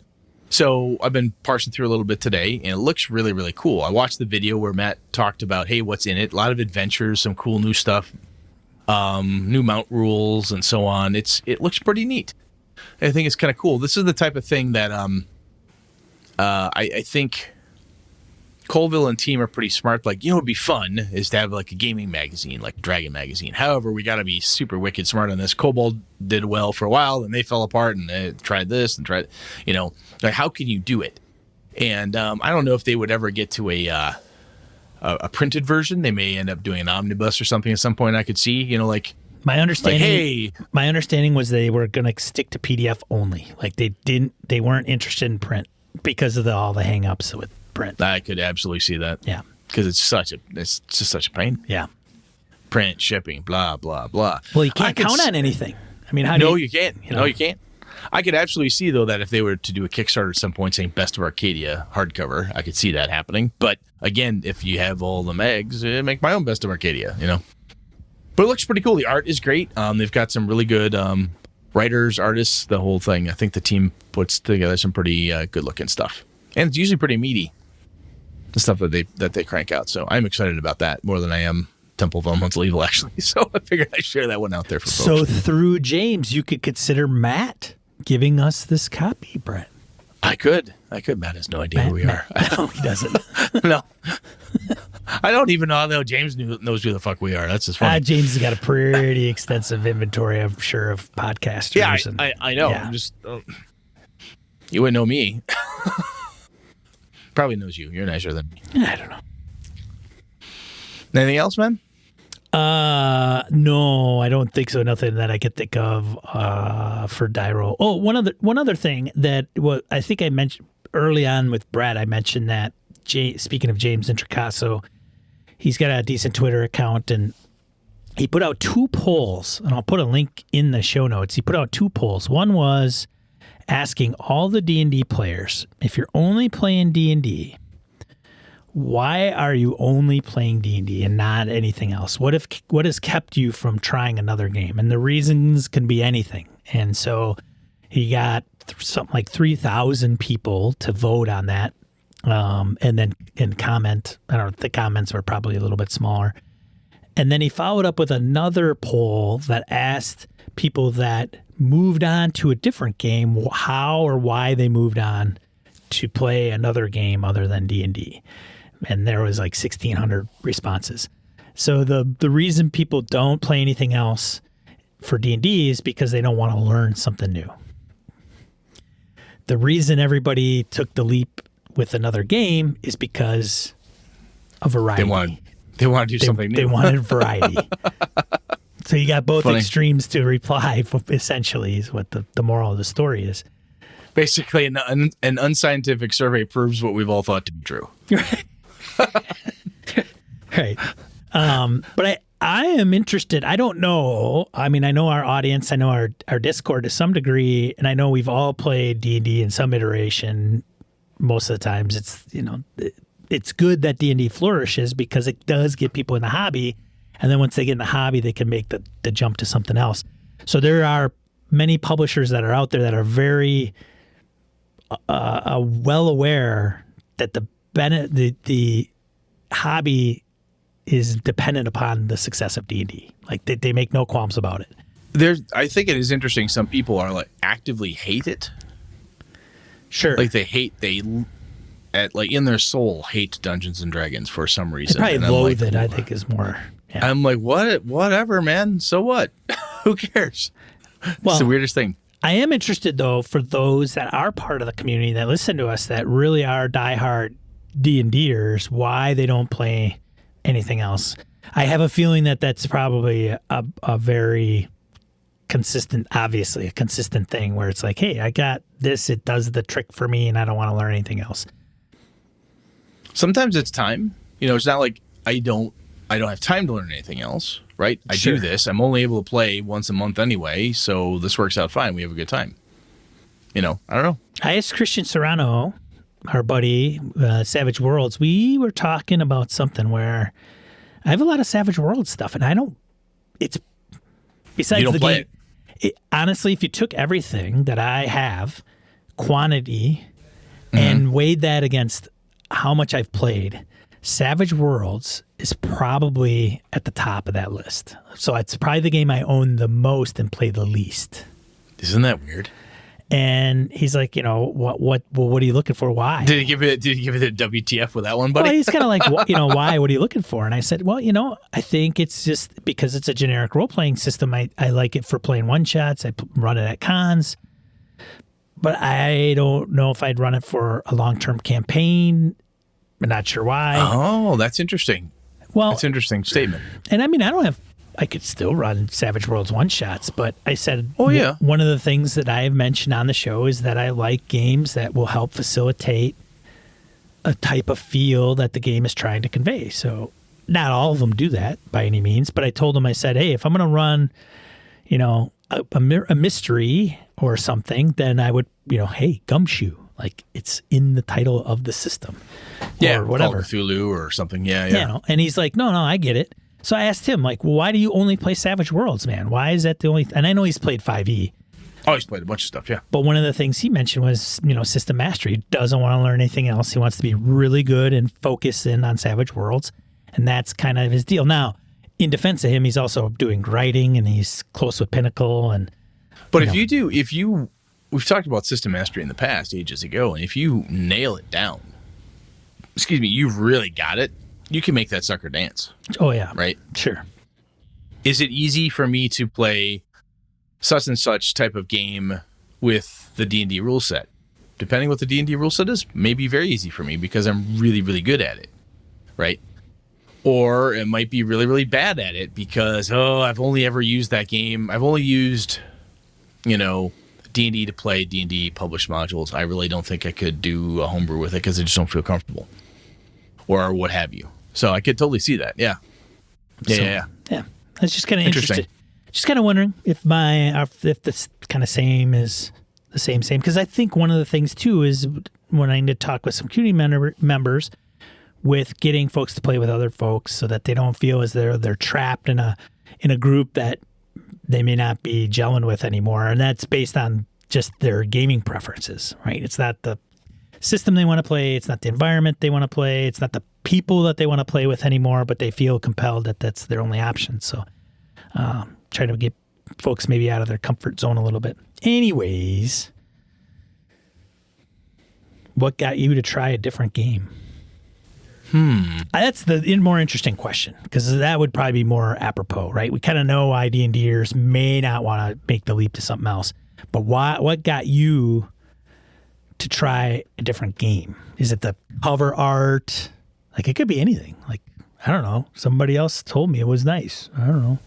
Speaker 2: So I've been parsing through a little bit today, and it looks really, really cool. I watched the video where Matt talked about, hey, what's in it? A lot of adventures, some cool new stuff, new mount rules, and so on. It looks pretty neat. I think it's kind of cool. This is the type of thing that I think Colville and team are pretty smart. Like, it'd be fun is to have like a gaming magazine, like Dragon magazine. However, we got to be super wicked smart on this. Kobold did well for a while, and they fell apart, and they tried this and tried, like, how can you do it? And I don't know if they would ever get to a printed version. They may end up doing an omnibus or something at some point. I could see,
Speaker 1: My understanding,
Speaker 2: hey,
Speaker 1: my understanding was they were going to stick to PDF only. Like they weren't interested in print because of all the hang-ups with print.
Speaker 2: I could absolutely see that.
Speaker 1: Yeah.
Speaker 2: Because it's just such a pain.
Speaker 1: Yeah.
Speaker 2: Print, shipping, blah, blah, blah.
Speaker 1: Well, you can't count on anything. I mean,
Speaker 2: you can't. No, you can't. I could absolutely see, though, that if they were to do a Kickstarter at some point saying Best of Arcadia hardcover, I could see that happening. But again, if you have all the mags, make my own Best of Arcadia, But it looks pretty cool. The art is great. They've got some really good writers, artists, the whole thing. I think the team puts together some pretty good looking stuff. And it's usually pretty meaty, the stuff that they crank out. So I'm excited about that more than I am Temple of Elemental Evil, actually. So I figured I'd share that one out there for folks.
Speaker 1: So through James, you could consider Matt giving us this copy, Brett.
Speaker 2: I could. Matt has no idea who we are.
Speaker 1: No, he doesn't.
Speaker 2: No. I don't even know how James knows who the fuck we are. That's just funny.
Speaker 1: James has got a pretty extensive inventory, I'm sure, of podcasters.
Speaker 2: Yeah,
Speaker 1: and,
Speaker 2: I know.
Speaker 1: Yeah.
Speaker 2: I'm just... you wouldn't know me. Probably knows you. You're nicer than me.
Speaker 1: I don't know.
Speaker 2: Anything else, man?
Speaker 1: No, I don't think so. Nothing that I could think of for die roll. Oh, one other thing that I think I mentioned early on with Brad. I mentioned that speaking of James Introcaso, he's got a decent Twitter account, and he put out 2 polls, and I'll put a link in the show notes. He put out 2 polls. One was asking all the D&D players, if you're only playing D&D, why are you only playing D&D and not anything else? What has kept you from trying another game? And the reasons can be anything. And so he got something like 3,000 people to vote on that. And then comment. I don't know, the comments were probably a little bit smaller. And then he followed up with another poll that asked people that moved on to a different game how or why they moved on to play another game other than D&D. And there was like 1,600 responses. So the reason people don't play anything else for D&D is because they don't want to learn something new. The reason everybody took the leap with another game is because of variety.
Speaker 2: They want to do something new.
Speaker 1: They wanted variety. So you got both
Speaker 2: Funny.
Speaker 1: extremes to reply, essentially, is what the moral of the story is.
Speaker 2: Basically, an unscientific survey proves what we've all thought to be true.
Speaker 1: Right. But I am interested. I don't know. I mean, I know our audience. I know our Discord to some degree, and I know we've all played D&D in some iteration. Most of the times, it's good that D&D flourishes because it does get people in the hobby, and then once they get in the hobby, they can make the jump to something else. So there are many publishers that are out there that are very well aware that the hobby is dependent upon the success of D&D. Like they make no qualms about it.
Speaker 2: I think it is interesting. Some people are like actively hate it.
Speaker 1: Sure.
Speaker 2: Like in their soul hate Dungeons and Dragons for some reason.
Speaker 1: Probably
Speaker 2: And I'm
Speaker 1: loathe
Speaker 2: like,
Speaker 1: it, I think is more. Yeah.
Speaker 2: I'm like, whatever, man. So what? Who cares?
Speaker 1: Well,
Speaker 2: it's the weirdest thing.
Speaker 1: I am interested, though, for those that are part of the community that listen to us that really are diehard D&Ders, why they don't play anything else. I have a feeling that that's probably a very consistent, obviously, a consistent thing where it's like, hey, I got this. It does the trick for me, and I don't want to learn anything else.
Speaker 2: Sometimes it's time. It's not like I don't have time to learn anything else, right? I
Speaker 1: Sure.
Speaker 2: do this. I'm only able to play once a month anyway, so this works out fine. We have a good time. I don't know.
Speaker 1: I asked Christian Serrano, our buddy, Savage Worlds, we were talking about something where I have a lot of Savage Worlds stuff, and it's besides
Speaker 2: You don't
Speaker 1: the
Speaker 2: play
Speaker 1: game. Honestly, if you took everything that I have, quantity, and weighed that against how much I've played, Savage Worlds is probably at the top of that list. So it's probably the game I own the most and play the least.
Speaker 2: Isn't that weird?
Speaker 1: And he's like, what are you looking for? Why?
Speaker 2: Did he give it a WTF with that one, buddy?
Speaker 1: Well, he's kind of like, why? What are you looking for? And I said, well, I think it's just because it's a generic role-playing system. I like it for playing one-shots. I run it at cons. But I don't know if I'd run it for a long-term campaign. I'm not sure why.
Speaker 2: Oh, that's interesting.
Speaker 1: Well,
Speaker 2: That's an interesting statement.
Speaker 1: and I mean, I could still run Savage Worlds one-shots, but I said,
Speaker 2: Oh, yeah.
Speaker 1: one of the things that I have mentioned on the show is that I like games that will help facilitate a type of feel that the game is trying to convey. So not all of them do that by any means, but I told him, I said, hey, if I'm going to run, a mystery or something, then I would, hey, Gumshoe, like it's in the title of the system.
Speaker 2: Yeah,
Speaker 1: or whatever.
Speaker 2: Call of Cthulhu or something. Yeah.
Speaker 1: And he's like, no, I get it. So I asked him, like, well, why do you only play Savage Worlds, man? Why is that the only? And I know he's played 5e,
Speaker 2: Oh, he's played a bunch of stuff. Yeah.
Speaker 1: but one of the things he mentioned was, system mastery. He doesn't want to learn anything else. He wants to be really good and focus in on Savage Worlds, and that's kind of his deal. Now, in defense of him, he's also doing writing, and he's close with Pinnacle, and
Speaker 2: But we've talked about system mastery in the past, ages ago, and if you nail it down, you've really got it, you can make that sucker dance,
Speaker 1: oh yeah,
Speaker 2: right?
Speaker 1: sure.
Speaker 2: Is it easy for me to play such and such type of game with the D&D rule set? Depending what the D&D rule set is, may be very easy for me because I'm really, really good at it, right? Or it might be really, really bad at it because, I've only ever used that game. I've only used, D&D to play D&D published modules. I really don't think I could do a homebrew with it because I just don't feel comfortable. or what have you. So I could totally see that. Yeah. Yeah.
Speaker 1: That's just kind of interesting. Just kind of wondering if this kind of same is the same, because I think one of the things too is when I need to talk with some community members with getting folks to play with other folks so that they don't feel as though they're trapped in a group that they may not be gelling with anymore. And that's based on just their gaming preferences, right? It's not the system they want to play. It's not the environment they want to play. It's not the people that they want to play with anymore, but they feel compelled that that's their only option. So try to get folks maybe out of their comfort zone a little bit. Anyways, what got you to try a different game? That's the more interesting question, because that would probably be more apropos, right? We kind of know why D&Ders may not want to make the leap to something else, but what got you to try a different game? Is it the cover art? Like, it could be anything. Like, I don't know. Somebody else told me it was nice. I don't know.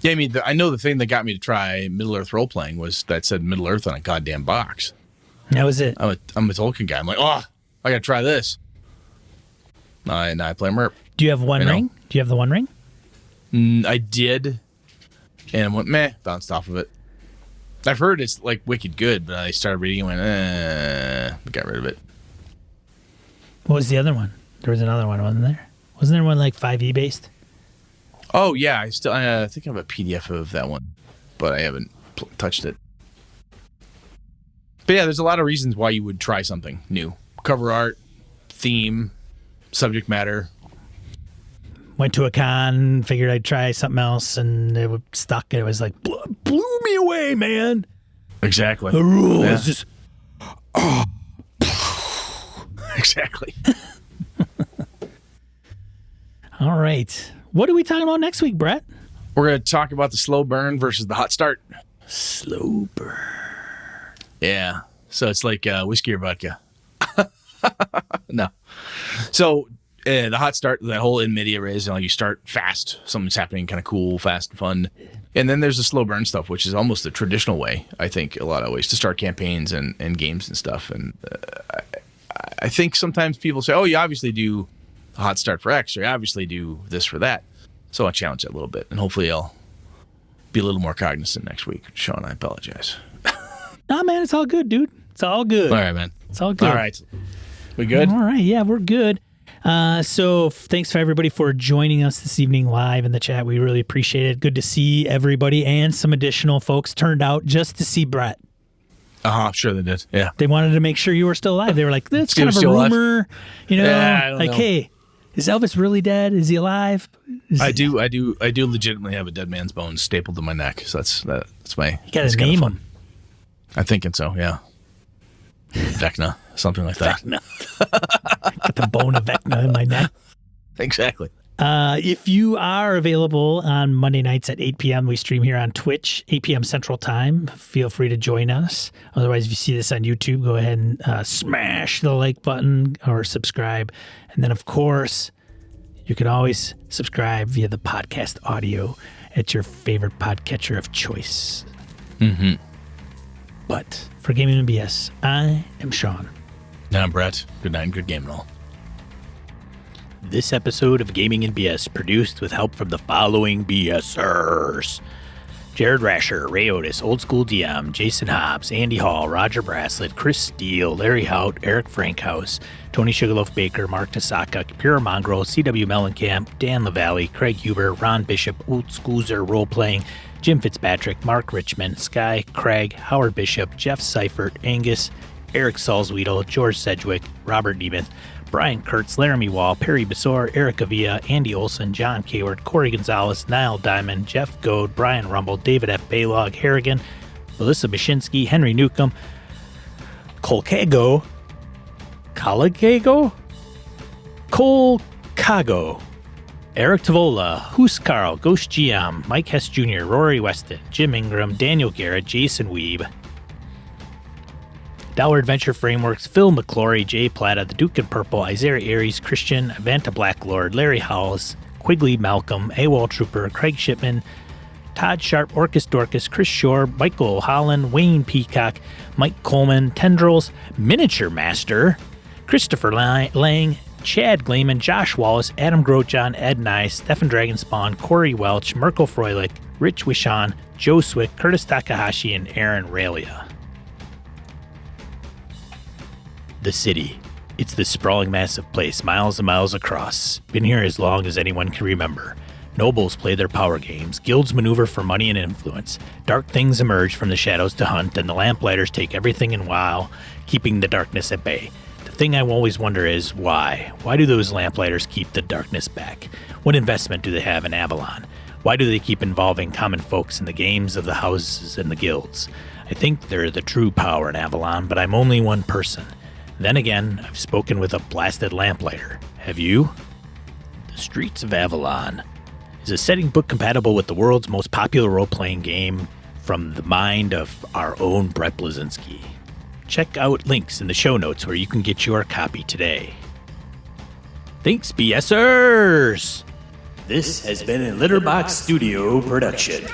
Speaker 2: Yeah, I mean, I know the thing that got me to try Middle-earth role-playing was that said Middle-earth on a goddamn box.
Speaker 1: That was it.
Speaker 2: I'm a Tolkien guy. I'm like, oh, I got to try this. And I play MERP.
Speaker 1: Do you have One Ring? Do you have the One Ring?
Speaker 2: I did, and went bounced off of it. I've heard it's like wicked good, but I started reading and went, got rid of it.
Speaker 1: What was the other one? There was another one, wasn't there? Wasn't there one like 5e based?
Speaker 2: Oh yeah, I think I have a PDF of that one, but I haven't touched it. But yeah, there's a lot of reasons why you would try something new. Cover art, theme, subject matter.
Speaker 1: Went to a con, figured I'd try something else, and it was stuck. And it was like, blew me away, man.
Speaker 2: Exactly.
Speaker 1: The rule is just...
Speaker 2: Exactly.
Speaker 1: All right. What are we talking about next week, Brett?
Speaker 2: We're going to talk about the slow burn versus the hot start.
Speaker 1: Slow burn.
Speaker 2: Yeah. So it's like whiskey or vodka. No. So the hot start, that whole in media res, you start fast. Something's happening kind of cool, fast, and fun. And then there's the slow burn stuff, which is almost the traditional way, I think, a lot of ways to start campaigns and games and stuff. And I think sometimes people say, oh, you obviously do a hot start for X, or you obviously do this for that. So I'll challenge that a little bit. And hopefully I'll be a little more cognizant next week. Sean, I apologize.
Speaker 1: Nah, man, it's all good, dude. It's all good.
Speaker 2: All right, man.
Speaker 1: It's all good.
Speaker 2: All right. We good?
Speaker 1: All right. Yeah, we're good. So thanks for everybody for joining us this evening live in the chat. We really appreciate it. Good to see everybody, and some additional folks turned out just to see Brett.
Speaker 2: Sure they did. Yeah.
Speaker 1: They wanted to make sure you were still alive. They were like, that's kind of a
Speaker 2: still alive?
Speaker 1: rumor,
Speaker 2: Yeah, I don't know.
Speaker 1: hey, is Elvis really dead? Is he alive?
Speaker 2: I do legitimately have a dead man's bones stapled to my neck. So that's my.
Speaker 1: You got to name him.
Speaker 2: I'm thinking so. Yeah. Vecna, something like that.
Speaker 1: Got the bone of Vecna in my neck.
Speaker 2: Exactly.
Speaker 1: If you are available on Monday nights at 8 p.m., we stream here on Twitch, 8 p.m. Central Time. Feel free to join us. Otherwise, if you see this on YouTube, go ahead and smash the like button or subscribe. And then, of course, you can always subscribe via the podcast audio at your favorite podcatcher of choice.
Speaker 2: Mm-hmm.
Speaker 1: But for Gaming and BS, I am Sean.
Speaker 2: And I'm Brett. Good night and good game and all.
Speaker 1: This episode of Gaming and BS produced with help from the following BSers: Jared Rasher, Ray Otis, Old School DM, Jason Hobbs, Andy Hall, Roger Braslett, Chris Steele, Larry Hout, Eric Frankhouse, Tony Sugarloaf Baker, Mark Nasaka, Pure Mongrel, CW Mellencamp, Dan LaValle, Craig Huber, Ron Bishop, Old Schoozer Role Playing, Jim Fitzpatrick, Mark Richmond, Sky, Craig, Howard Bishop, Jeff Seifert, Angus, Eric Salzwedel, George Sedgwick, Robert Nemeth, Brian Kurtz, Laramie Wall, Perry Besor, Eric Avia, Andy Olson, John Kayward, Corey Gonzalez, Niall Diamond, Jeff Goad, Brian Rumble, David F. Baylog, Harrigan, Melissa Bashinsky, Henry Newcomb, Colcago, Eric Tavola, Hoos Carl, Ghost GM, Mike Hess Jr., Rory Weston, Jim Ingram, Daniel Garrett, Jason Weeb, Dollar Adventure Frameworks, Phil McClory, Jay Plata, The Duke and Purple, Isaiah Aries, Christian, Avanta Blacklord, Larry Howells, Quigley Malcolm, AWOL Trooper, Craig Shipman, Todd Sharp, Orcus Dorcas, Chris Shore, Michael Holland, Wayne Peacock, Mike Coleman, Tendrils, Miniature Master, Christopher Lang, Chad Gleeman, Josh Wallace, Adam Grotjohn, Ed Nye, Stefan Dragonspawn, Corey Welch, Mirko Froelich, Rich Wishan, Joe Swick, Curtis Takahashi, and Aaron Railia. The city. It's this sprawling massive place, miles and miles across. Been here as long as anyone can remember. Nobles play their power games, guilds maneuver for money and influence, dark things emerge from the shadows to hunt, and the lamplighters take everything in while, keeping the darkness at bay. The thing I always wonder is, why? Why do those lamplighters keep the darkness back? What investment do they have in Avalon? Why do they keep involving common folks in the games of the houses and the guilds? I think they're the true power in Avalon, but I'm only one person. Then again, I've spoken with a blasted lamplighter. Have you? The Streets of Avalon is a setting book compatible with the world's most popular role-playing game from the mind of our own Brett Blazinski. Check out links in the show notes where you can get your copy today. Thanks, BSers! This has been a Litterbox Studio production.